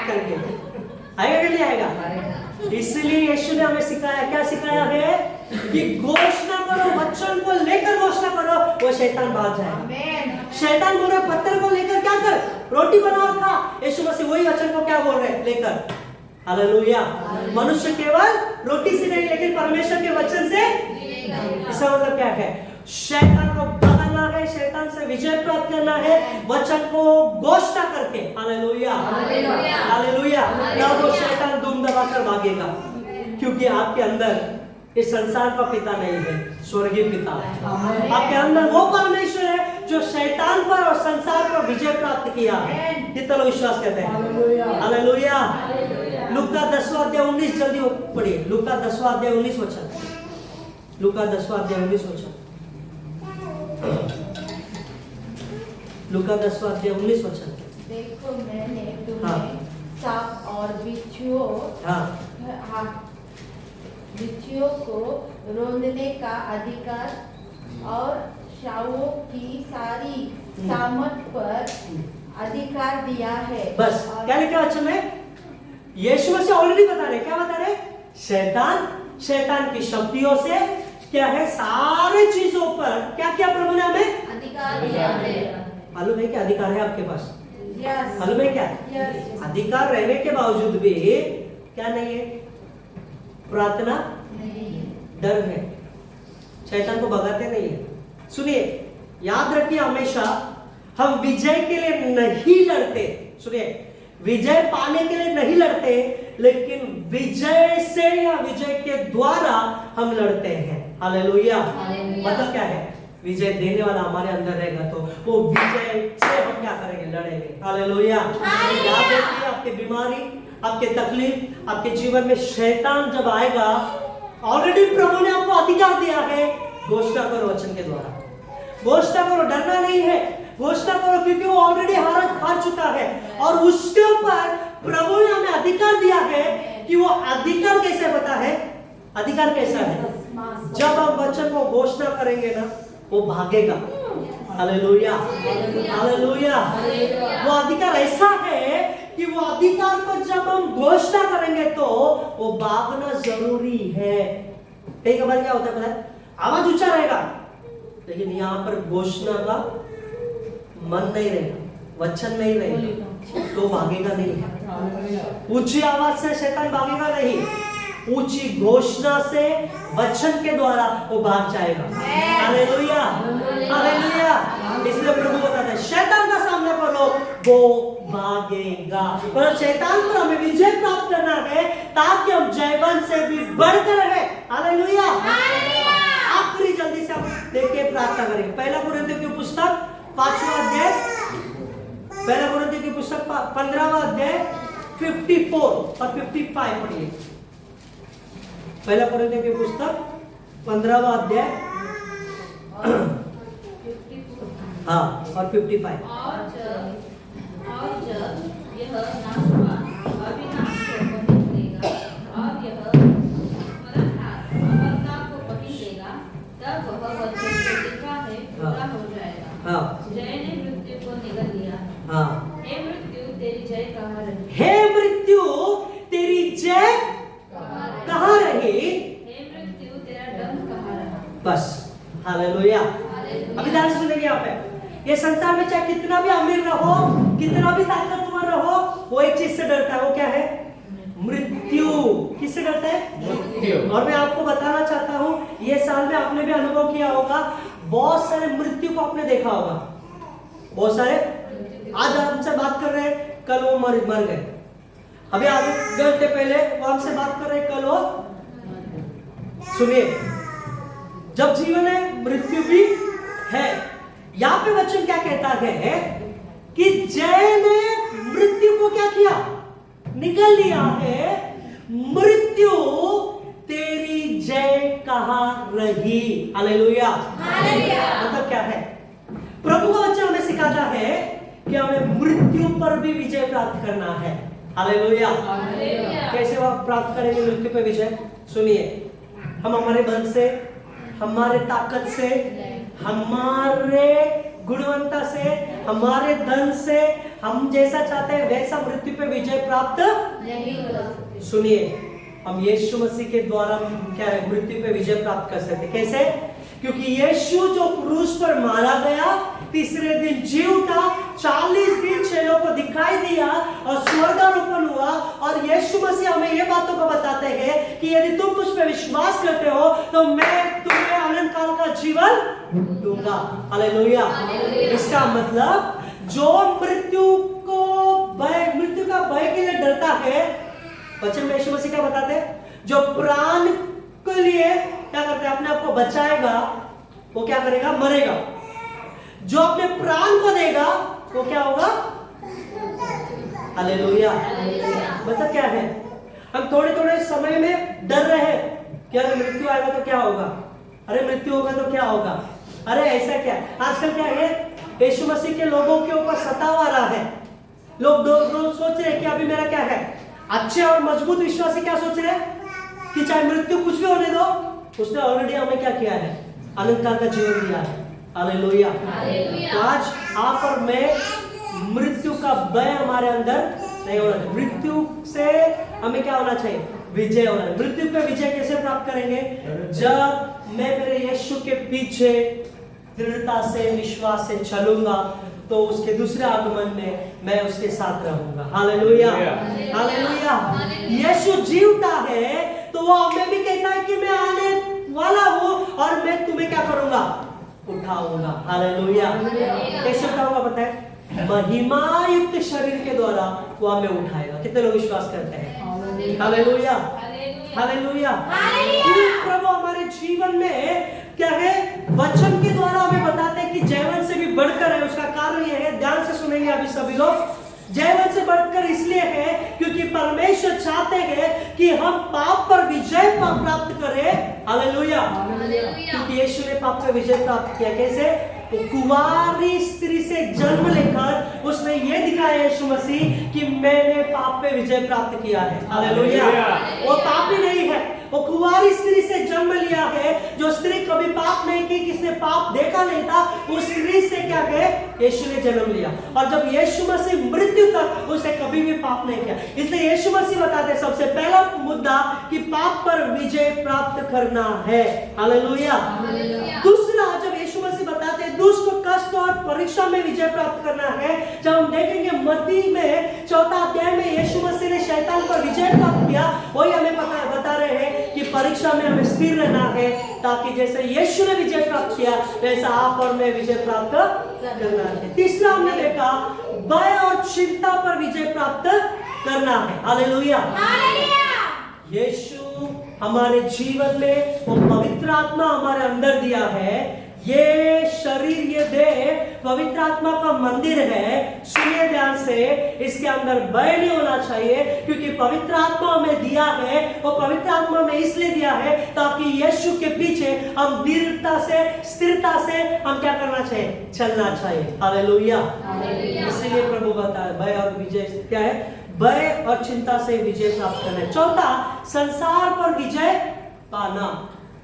करके, आएगा कि नहीं आएगा? इसलिए यीशु ने हमें सिखाया, क्या सिखाया है कि घोषणा करो, वचन को लेकर घोषणा करो, वो शैतान भाग जाएगा। शैतान बोल रहा है पत्थर को लेकर क्या कर, रोटी बना और खा। यीशु मसीह वही वचन को क्या बोल रहे हैं, लेकर। हालेलुया। मनुष्य केवल रोटी से नहीं लेकिन परमेश्वर के वचन से। इसका मतलब क्या है, शैतान को भगाना है, शैतान से विजय प्राप्त करना है वचन को घोषणा करके। Hallelujah hallelujah. तब वो शैतान दुम दबाकर भागेगा, क्योंकि आपके अंदर इस संसार का पिता नहीं है, स्वर्गीय पिता है। आपके अंदर वो परमेश्वर है जो शैतान पर और संसार पर विजय प्राप्त किया है। कितना लोग विश्वास करते हैं? हालेलुया। लूका 10वां अध्याय 19, जल्दी पढ़िए। लूका 10वां अध्याय 19 वचन। लूका 10वां अध्याय 19 वचन। लूका 10वां अध्याय 19 वचन। देखो मैंने तुम्हें सांप और बिच्छुओं को रोंदने का अधिकार और शाओं की सारी सामर्थ पर अधिकार दिया है। बस क्या लिखा वचन में? यीशु मसीह ऑलरेडी बता रहे, क्या बता रहे? शैतान की शक्तियों से क्या है, सारे चीजों पर क्या क्या प्रभु ने हमें अधिकार दिया है। मालूम है क्या अधिकार है आपके पास? यस मालूम है क्या? यस अधिकार रहने के बावजूद भी क्या नहीं है? प्रार्थना, डर है, शैतान को भगाते नहीं है। सुनिए, याद रखिए, हमेशा हम विजय के लिए नहीं लड़ते। सुनिए, विजय पाने के लिए नहीं लड़ते, लेकिन विजय से या विजय के द्वारा हम लड़ते हैं। हालेलुया। मतलब क्या है? विजय देने वाला हमारे अंदर रहेगा तो वो विजय से हम क्या करेंगे, लड़ेंगे। हालेलुया। याद रखिए, आपकी बीमारी, आपके तकलीफ, आपके जीवन में शैतान जब आएगा, ऑलरेडी प्रभु ने आपको अधिकार दिया है। घोषणा करो वचन के द्वारा, घोषणा करो, डरना नहीं है, घोषणा करो, क्योंकि वो ऑलरेडी हार चुका है। और उसके ऊपर प्रभु ने हमें अधिकार दिया है कि वो अधिकार कैसे पता है? अधिकार कैसा है? जब हम वचन को घोषणा करेंगे ना, वो भागेगा। Hallelujah hallelujah. वो अधिकार ऐसा है कि वो अधिकार पर जब हम घोषणा करेंगे तो वो भागना जरूरी है। कई बार क्या होता है पता है? आवाज ऊंचा रहेगा, लेकिन यहाँ पर घोषणा का मन नहीं रहेगा, वचन नहीं रहेगा, तो भागेगा नहीं। ऊंची आवाज से शैतान भागेगा नहीं, ऊंची घोषणा से वचन के द्वारा वो भाग जाएगा। Hallelujah hallelujah. इसलिए प्रभु बताता है, शैतान का सामना करो, वो भागेगा। पर शैतान पर हमें विजय प्राप्त करना है ताकि हम जयवंत से भी बढ़कर रहे। हालेलुया। आखिरी जल्दी से हम देखिए, प्रार्थना करेंगे। पहला कुरिन्थियों की पुस्तक 5वां अध्याय, पहला कुरिन्थियों की पुस्तक 15वां अध्याय 54 और 55 पढ़िए। पहला कुरिन्थियों की पुस्तक 15वां अध्याय और 55। और जब यह नाशवान अविनाश को पकड़ लेगा और यह अमरता को पकड़ लेगा, तब वह वचन जो लिखा है पूरा हो जाएगा। जय ने मृत्यु को निगल लिया। हे मृत्यु तेरी जय कहाँ रही? हे मृत्यु तेरी जय कहाँ रही? हे मृत्यु तेरा दम कहाँ रहा? बस। हालेलुया। अभी ध्यान से सुनेंगे यहाँ पे, ये संसार में चाहे कितना भी अमीर रहो, कितना भी ताकतवर रहो, वो एक चीज से डरता है। वो क्या है? मृत्यु। किससे डरता है? मृत्यु। और मैं आपको बताना चाहता हूँ, ये साल में आपने भी अनुभव किया होगा, बहुत सारे मृत्यु को आपने देखा होगा। बहुत सारे, आज हमसे बात कर रहे हैं, कल वो मर गए। अभी आधे घंटे पहले वो हमसे बात कर रहे हैं, कल वो। सुनिए, जब जीवन है मृत्यु भी है। यहाँ पे वचन क्या कहता है कि जय ने मृत्यु को क्या किया? निकल लिया है। मृत्यु तेरी जय कहाँ रही? हालेलुया। मतलब क्या है? प्रभु का वचन हमें सिखाता है कि हमें मृत्यु पर भी विजय प्राप्त करना है। हालेलुया। कैसे आप प्राप्त करेंगे मृत्यु पर विजय? सुनिए, हम हमारे बल से, हमारे ताकत से, हमारे गुणवत्ता से, हमारे धन से, हम जैसा चाहते हैं वैसा मृत्यु पे विजय प्राप्त नहीं होगा। सुनिए, हम यीशु मसीह के द्वारा क्या है? मृत्यु पे विजय प्राप्त कर सकते। कैसे? क्योंकि यीशु जो क्रूस पर मारा गया, तीसरे दिन जी उठा, 40 दिन चेलों को दिखाई दिया और स्वर्गारोपण हुआ। और यीशु मसीह हमें ये बातों को बताते हैं कि यदि तुम मुझ पे विश्वास करते हो तो मैं तुम्हें अनंत काल का जीवन दूंगा। हालेलुया। इसका मतलब जो मृत्यु का भय के लिए डरता है, वचन में यीशु मसीह क्या बताते हैं? जो प्राण के लिए क्या करते हैं, अपने आप को बचाएगा, वो क्या करेगा? मरेगा। जो अपने प्राण को देगा वो क्या होगा? हालेलुया। मतलब क्या है? हम थोड़े थोड़े समय में डर रहे हैं कि अरे मृत्यु आएगा तो क्या होगा, अरे मृत्यु होगा तो क्या होगा, अरे ऐसा क्या। आजकल क्या है, यीशु मसीह के लोगों के ऊपर सताव आ रहा है। लोग रोज सोच रहे हैं कि अभी मेरा क्या है। अच्छे और मजबूत विश्वासी क्या सोच रहे हैं कि चाहे मृत्यु कुछ भी होने दो, उसने ऑलरेडी हमें क्या किया है? अनंत काल का जीवन दिया है। हालेलुया। तो आज आप और मैं, मृत्यु का भय हमारे अंदर नहीं होना चाहिए। मृत्यु से हमें क्या होना चाहिए? विजय होना चाहिए। मृत्यु पे विजय कैसे प्राप्त करेंगे? जब मैं मेरे यीशु के पीछे दृढ़ता से, विश्वास से चलूंगा, तो उसके दूसरे आगमन में मैं उसके साथ रहूंगा। हालेलुया। हालेलुया। यीशु जी उठा है तो वो हमें भी कहता है कि मैं आने वाला हूं और मैं तुम्हें क्या करूंगा? उठाऊंगा। हालेलुया। कैसे उठाऊंगा पता है? महिमा युक्त शरीर के द्वारा वो हमें उठाएगा। कितने लोग विश्वास करते हैं? हालेलुया। हालेलुया। प्रभु हमारे जीवन में क्या है? वचन के द्वारा हमें बताते हैं कि जीवन से भी बढ़कर है। उसका कारण यह है, ध्यान से सुनेंगे अभी सभी लोग, जीवन से बढ़कर इसलिए है क्योंकि परमेश्वर चाहते हैं कि हम पाप पर विजय प्राप्त करें। हालेलुया। क्योंकि यीशु ने पाप पर विजय प्राप्त किया। कैसे? तो कुंवारी स्त्री से जन्म लेकर उसने ये दिखाया यीशु मसीह कि मैंने पाप पे विजय प्राप्त किया है। हालेलुया। वो पापी नहीं है, वो कुंवारी स्त्री से जन्म लिया है। जो स्त्री कभी पाप नहीं की, किसने पाप देखा नहीं था, उस स्त्री से क्या है? यीशु ने जन्म लिया। और जब यीशु मसीह मृत्यु तक उसने कभी भी पाप नहीं किया। इसलिए यीशु मसीह बताते हैं सबसे पहला मुद्दा कि पाप पर विजय प्राप्त करना है। हालेलुया। दूसरा, जब यीशु मसीह बताते हैं दुष्ट कष्ट और परीक्षा में विजय प्राप्त करना है, जब हम देखेंगे मत्ती में 4 अध्याय में यीशु मसीह ने शैतान पर विजय प्राप्त किया, वही हमें बता रहे हैं कि परीक्षा में हमें स्थिर रहना है, ताकि जैसे यीशु ने विजय प्राप्त किया वैसा आप और मैं विजय प्राप्त करना है। तीसरा हमने देखा भय और चिंता पर विजय प्राप्त करना है। हालेलुया। यीशु हमारे जीवन में वो पवित्र आत्मा हमारे अंदर दिया है। ये शरीर, ये देह पवित्र आत्मा का मंदिर है। सुनिए ध्यान से, इसके अंदर भय नहीं होना चाहिए क्योंकि पवित्र आत्मा हमें दिया है। वो पवित्र आत्मा में इसलिए दिया है ताकि यीशु के पीछे हम दृढ़ता से, स्थिरता से हम क्या करना चाहिए? चलना चाहिए। हालेलुया। इसलिए प्रभु बताया भय और विजय क्या है? भय और चिंता से विजय प्राप्त करना है। चौथा, संसार पर विजय पाना।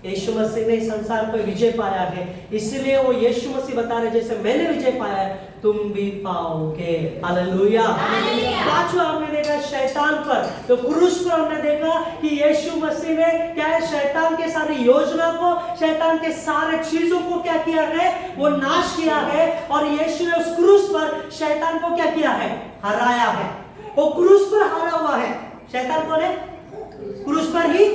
यीशु मसीह ने संसार पर विजय पाया है, इसलिए वो यीशु मसीह बता रहे जैसे मैंने विजय पाया है तुम भी पाओगे। हालेलुया। पांचवा हमने देखा शैतान पर। तो क्रूस पर हमने देखा कि यीशु मसीह ने क्या है? शैतान के सारी योजना को, शैतान के सारे चीजों को क्या किया है? वो नाश किया है। और यीशु ने उस क्रूस पर शैतान को क्या किया है? हराया है। वो क्रूस पर हारा हुआ है। शैतान को ने क्रूस पर ही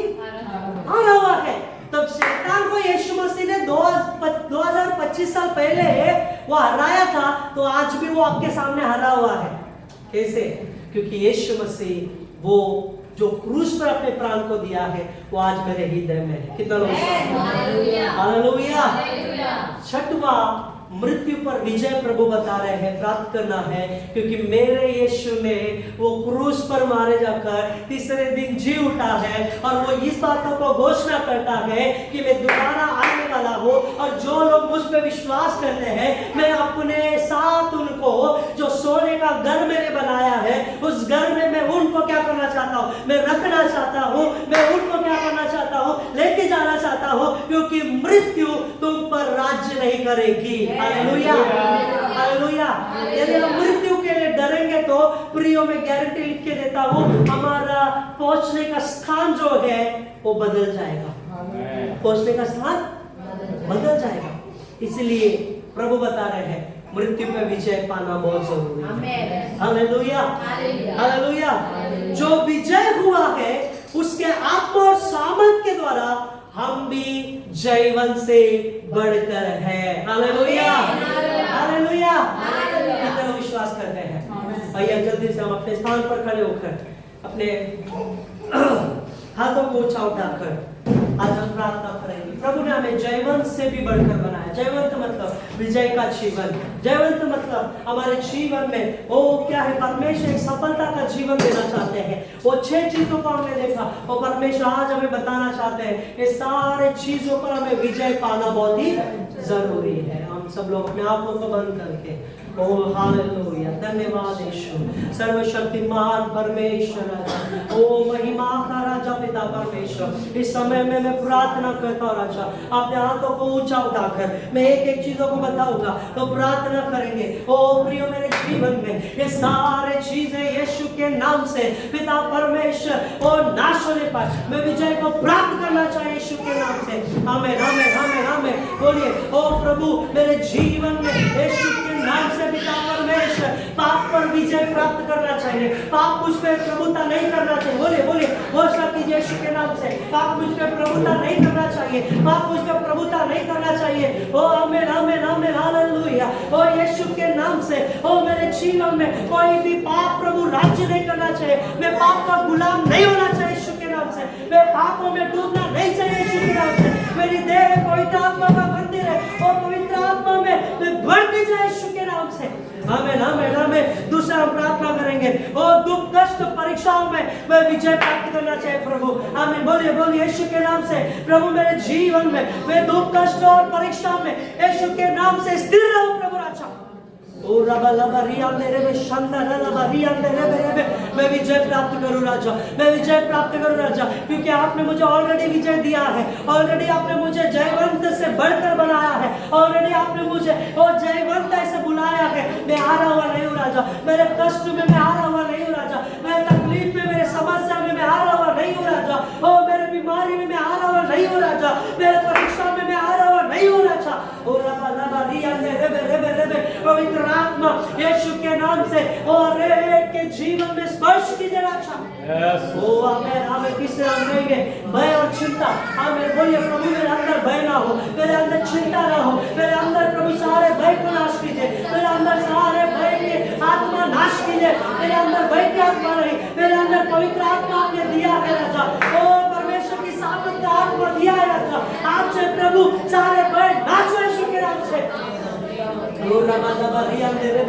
हारा हुआ है। तो शैतान को यीशु मसीह ने 2025 साल पहले वो हराया था, तो आज भी वो आपके सामने हरा हुआ है। कैसे? क्योंकि यीशु मसीह वो जो क्रूस पर अपने प्राण को दिया है वो आज मेरे हृदय में है। कितना लोग? हालेलुया। छठवां, मृत्यु पर विजय प्रभु बता रहे हैं प्राप्त करना है, क्योंकि मेरे यीशु ने वो क्रूस पर मारे जाकर तीसरे दिन जी उठा है। और वो इस बातों को घोषणा करता है कि मैं दोबारा आने वाला हूँ, और जो लोग मुझ पर विश्वास करते हैं मैं अपने साथ उनको, जो सोने का घर मैंने बनाया है, उस घर में मैं उनको क्या करना चाहता हूँ? मैं रखना चाहता हूँ। मैं उनको क्या करना चाहता हूँ? लेके जाना चाहता हूँ, क्योंकि मृत्यु तुम पर राज्य नहीं करेगी। हालेलुया। हालेलुया। यदि हम मृत्यु के लिए डरेंगे तो प्रियो में गारंटी लिख के देता हूँ, हमारा पहुंचने का स्थान जो है वो बदल जाएगा। पहुंचने का स्थान बदल जाएगा। इसलिए प्रभु बता रहे हैं मृत्यु पे विजय पाना बहुत जरूरी है। आमेन। Hallelujah, hallelujah. हालेलुया। जो विजय हुआ है उसके आत्मा और सामर्थ के द्वारा हम भी जयवंत से बढ़कर है। Hallelujah, hallelujah. कितना विश्वास करते हैं? आइए जल्दी से हम अपने स्थान पर खड़े होकर अपने हाथों को ऊंचा उठाकर आज हम प्रार्थना करेंगे। प्रभु ने हमें जयवंत से भी बढ़कर बनाया। जयवंत मतलब विजय का जीवन। जयवंत मतलब हमारे जीवन में वो क्या है, परमेश्वर एक सफलता का जीवन देना चाहते हैं। वो 6 चीजों को हमने देखा, वो परमेश्वर आज हमें बताना चाहते हैं। ये सारे चीजों पर हमें विजय पाना बहुत ही जरूरी है। हम सब लोग अपने आंखों को बंद करके ओ हालेलुया, धन्यवाद यीशु, सर्वशक्तिमान परमेश्वर, ओ महिमा का राजा पिता परमेश्वर। इस समय में मैं प्रार्थना करता हूँ राजा, अपने हाथों को ऊंचा उठाकर मैं एक एक चीजों को बताऊंगा तो प्रार्थना करेंगे। ओ प्रियो, मेरे जीवन में ये सारे चीजें यीशु के नाम से पिता परमेश्वर और नाश होने पर मैं विजय को प्राप्त करना चाहिए यीशु के नाम से। आमेन, आमेन, आमेन, आमेन। बोलिए, ओ प्रभु मेरे जीवन में यीशु के नाम से पिता परमेश्वर पाप पर विजय प्राप्त करना चाहिए। पाप मुझ पे प्रभुता नहीं करना चाहिए। बोलिए, बोलिए, घोषणा कीजिए यीशु के नाम से, पाप मुझ पे प्रभुता नहीं करना चाहिए। पाप मुझ पे प्रभुता नहीं करना चाहिए। ओ आमेन, आमेन, आमेन, हालेलुया। ओ यीशु के नाम से ओ मेरे जीवन में कोई भी पाप प्रभु राज्य नहीं करना चाहिए। मैं पाप का गुलाम नहीं होना चाहिए यीशु के नाम से। मैं पापों में डूबना नहीं चाहिए यीशु के नाम से। मेरी देह पवित्र आत्मा का मंदिर है और पवित्र आत्मा में मैं बढ़ती जाए यीशु के नाम से। आमेन, आमेन, आमेन। दूसरा हम प्रार्थना करेंगे, और दुख कष्ट परीक्षाओं में मैं विजय प्राप्त करना चाहिए प्रभु। आमीन, बोलिए, बोलिए यीशु के नाम से, प्रभु मेरे जीवन में मैं दुख कष्ट और परीक्षा में यीशु के नाम से स्थिर रहूं प्रभु राजा। ओ रबा लबा रिया मेरे में शंदा रबा रिया मेरे में मैं विजय प्राप्त करूं राजा, मैं विजय प्राप्त करूं राजा, क्योंकि आपने मुझे ऑलरेडी विजय दिया है। ऑलरेडी आपने मुझे जयवंत से बढ़कर बनाया है। ऑलरेडी आपने मुझे ओ जयवंत ऐसे बुलाया है। मैं हारा हुआ नहीं हूं राजा, मेरे कष्ट में मैं हारा हुआ नहीं हूं राजा, मेरे तकलीफ में, मेरे समस्या में मैं हारा हुआ नहीं हूं राजा। ओ मेरे बीमारी में मैं हारा हुआ नहीं हूं राजा, मेरे परीक्षा में मैं हारा हुआ नहीं हूं राजा। ओ रबा लबा रिया मेरे पवित्र आत्मा यीशु के नाम से और एक के जीवन में स्पर्श कीजिए राजा। ओ आमेन, आमेन। तीसरा हम कहेंगे भय और चिंता। आमेन, बोलिए प्रभु मेरे अंदर भय ना हो, मेरे अंदर चिंता ना हो, मेरे अंदर प्रभु सारे भय को नाश कीजिए, मेरे अंदर सारे भय के आत्मा नाश कीजिए, मेरे अंदर भय की आत्मा नहीं, मेरे अंदर पवित्र आत्मा आपने दिया है राजा। ओ परमेश्वर की सामर्थ का आत्मा दिया है राजा। आज से प्रभु सारे भय नाश हो यीशु के नाम से। ओ रबा लबा रिया मेरे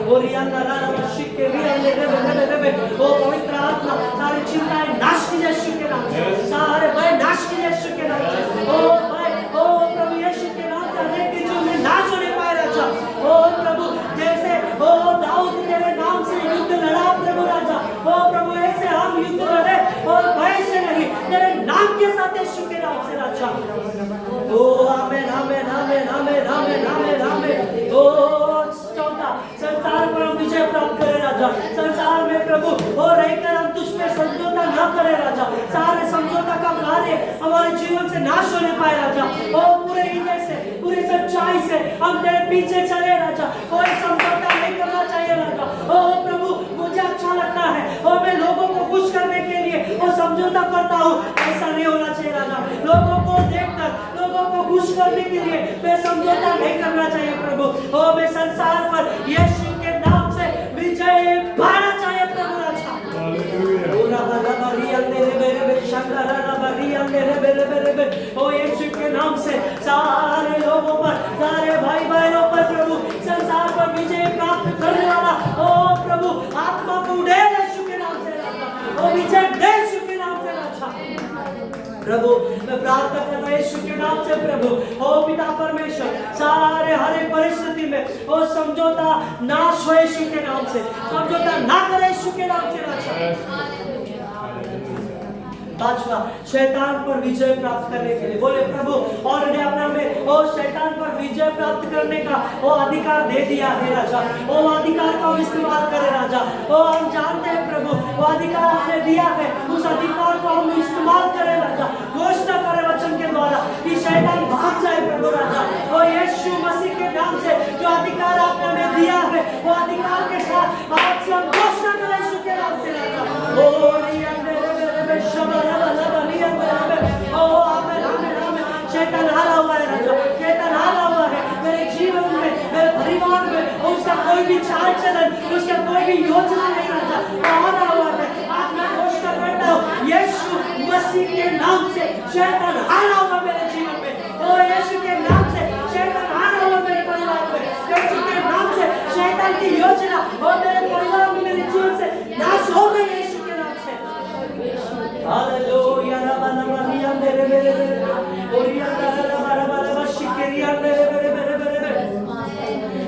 ओ रिया ना रबा शिके रिया मेरे ओ पवित्र आत्मा सारी चिंताएं नाश कीजिए यीशु के नाम से, सारे भय नाश कीजिए यीशु के नाम से। ओ भय, ओ प्रभु यीशु के नाम से अनेक चीजों में नाश होने पाए राजा। ओ प्रभु जैसे ओ दाऊद तेरे नाम से युद्ध लड़ा प्रभु राजा, ओ प्रभु ऐसे हम युद्ध लड़े और भय से नहीं, तेरे नाम के साथ यीशु के नाम से राजा। ओ आमेन, आमेन, आमेन, आमेन, आमेन, आमेन, आमेन। ओ चौथा, संसार पर हम विजय प्राप्त करें राजा। संसार में प्रभु और रहकर हम तुझ पे समझौता न करें राजा। सारे समझौता का कार्य हमारे जीवन से नाश होने पाए राजा। ओ पूरे हृदय से, पूरी सच्चाई से हम तेरे पीछे चले राजा। कोई समझौता नहीं करना चाहिए राजा। ओ प्रभु मुझे अच्छा लगता है और मैं लोगों को खुश करने के लिए वो समझौता करता हूँ, ऐसा नहीं होना चाहिए राजा। लोगों को देखकर, लोगों को खुश करने के लिए मैं समझौता नहीं करना चाहिए प्रभु। ओ मैं संसार पर यीशु के नाम से विजय पाना चाहिए प्रभु राजा। ओ यीशु के नाम से सारे लोगों पर, सारे भाई बहनों पर प्रभु संसार पर विजय प्राप्त करने वाला ओ प्रभु आत्मा को उड़े यीशु के नाम से राजा। ओ विजय दे यीशु के नाम से राजा। प्रभु मैं प्रार्थना करता हूं यीशु के नाम से प्रभु, ओ पिता परमेश्वर सारे हर एक परिस्थिति में ओ समझौता नाश हो यीशु के नाम से, समझौता ना करे यीशु के नाम से राजा। पांचवा, शैतान पर विजय प्राप्त करने के लिए बोले प्रभु ऑलरेडी आपने हमें ओ शैतान पर विजय प्राप्त करने का वो अधिकार दे दिया है राजा। वो अधिकार का हम इस्तेमाल करें राजा। ओ हम जानते हैं प्रभु वो अधिकार आपने दिया है, उस अधिकार को हम इस्तेमाल करें राजा। घोषणा करें वचन के द्वारा वाला कि शैतान भाग जाए प्रभु राजा। ओ यीशु मसीह के नाम से जो अधिकार आपने हमें दिया है, वो अधिकार के साथ आज से हम घोषणा करें यीशु के नाम से राजा। ओ रिया मेरे शबरा लबा रिया मेरे, ओ आमेन आमेन आमेन। शैतान हारा हुआ है राजा, शैतान हारा हुआ है मेरे जीवन में, मेरे परिवार में। उसका कोई भी चाल चलन, उसका कोई भी योजना नहीं राजा, हारा हुआ है। आज मैं घोषणा करता हूँ यीशु मसीह के नाम से शैतान हारा हुआ मेरे जीवन में। ओ यीशु के नाम से शैतान हारा हुआ मेरे परिवार में। यीशु के नाम से शैतान की योजना और मेरे परिवार में, मेरे जीवन से नाश हो गई यीशु के नाम से। हालेलुया रबा रबा रिया मेरे मेरे मेरे, ओ रिया रबा रबा रबा शिकेरिया मेरे मेरे मेरे मेरे।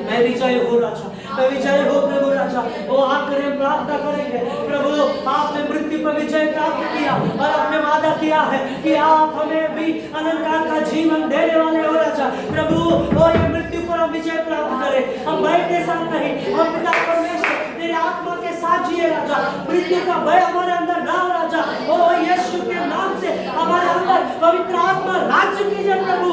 मैं विजय हो राजा, मैं विजय हो प्रभु राजा। वो आकर हम प्रार्थना करेंगे प्रभु, आपने मृत्यु पर विजय प्राप्त किया और आपने वादा किया है कि आप हमें भी अनंत काल का जीवन देने वाले हो राजा। प्रभु वो ये मृत्यु पर हम विजय प्राप्त करें, हम भय के साथ नहीं, हम पिता परमेश्वर तेरे आत्मा के साथ जिए राजा। मृत्यु का भय हमारे अंदर ना हो राजा। ओ यीशु के नाम से हमारे अंदर पवित्र आत्मा राज्य कीजिए प्रभु।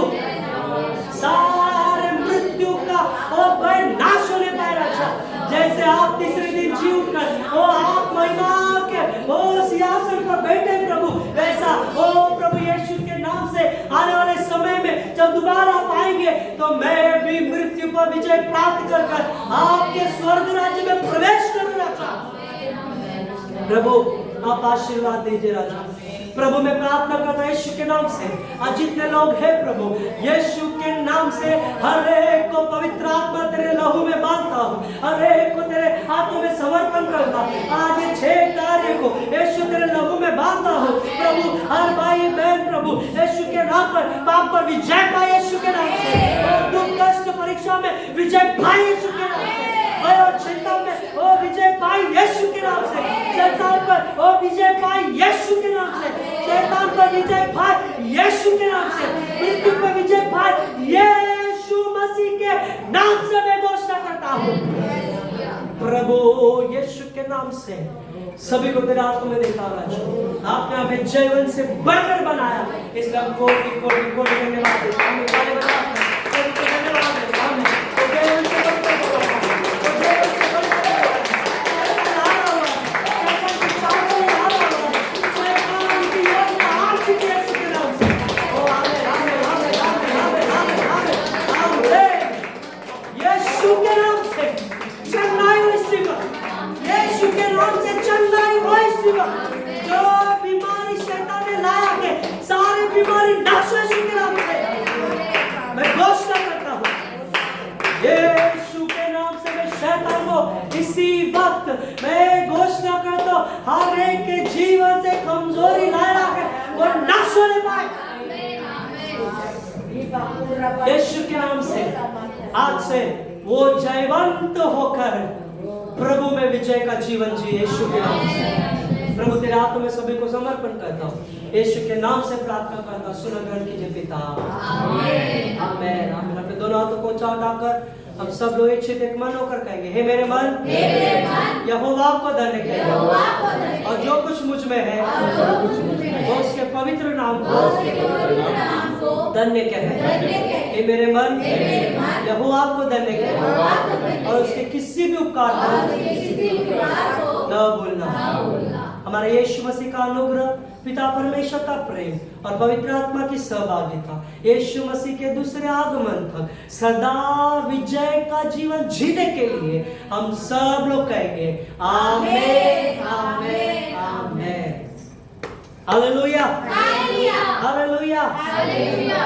सारे मृत्यु का और भय नाश होने पाए राजा। जैसे आप तीसरे दिन जी उठकर वो आप महिमा के वो सिंहासन पर बैठे प्रभु, वैसा ओ प्रभु यीशु के नाम से आने वाले समय में जब दोबारा आप आएंगे तो मैं भी मृत्यु पर विजय प्राप्त कर आपके स्वर्ग राज्य में प्रवेश करूंगा प्रभु। आप आशीर्वाद दीजिए राजा। प्रभु मैं प्रार्थना करता हूं यीशु के नाम से, आज जितने लोग हैं प्रभु यीशु के नाम से हर एक को पवित्र आत्मा तेरे लहू में बांधता हूं, हर एक को तेरे हाथों में समर्पण करता हूं। आज ये 6 कार्य को यीशु तेरे लहू में बांधता हूं प्रभु। हर भाई बहन प्रभु यीशु के नाम पर पाप पर विजय पाए यीशु के नाम से, और दुख कष्ट परीक्षा में विजय पाए यीशु के नाम से, और चिंता में ओ विजय पाए यीशु के नाम से, शैतान पर ओ विजय पाए यीशु के नाम से, शैतान पर विजय पाए यीशु के नाम से, मृत्यु पर विजय पाए यीशु मसीह के नाम से मैं घोषणा करता हूँ प्रभु। यीशु के नाम से सभी को तेरे हाथों में देखा राजा। आपने हमें जीवन से बढ़कर बनाया, इसलिए हम कोटि कोटि कोटि धन्यवाद देते हैं। सभी को धन्यवाद देते हैं। तो जीवन से बढ़कर जो बीमारी शैतान ने लाया है, सारी बीमारी नाश यीशु के नाम से मैं घोषणा करता हूँ। यीशु के नाम से मैं शैतान को इसी वक्त मैं घोषणा करता हूँ, हर एक के जीवन से कमजोरी लाया है वो नाश होने पाए यीशु के नाम से। आज से वो जयवंत होकर प्रभु में विजय का जीवन जी यीशु के नाम से। प्रभु तेरे हाथों में सभी को समर्पण करता हूँ, यीशु के नाम से प्रार्थना करता हूँ। सुन ग्रहण कीजिए पिता। आमीन आमीन आमीन। अपने दोनों हाथों को ऊंचा उठाकर हम सब लोग एक मन होकर कहेंगे, हे मेरे मन यहोवा को धन्य कहे, और जो कुछ मुझ में है वो उसके पवित्र नाम को धन्य कहे। हे मेरे मन यहोवा को धन्य कहे, और उसके किसी भी उपकार को न भूलना। हमारा यीशु मसीह का अनुग्रह, पिता परमेश्वर का प्रेम और पवित्र आत्मा की सहभागिता यीशु मसीह के दूसरे आगमन तक सदा विजय का जीवन जीने के लिए हम सब लोग कहेंगे आमीन आमीन आमीन। Hallelujah hallelujah hallelujah.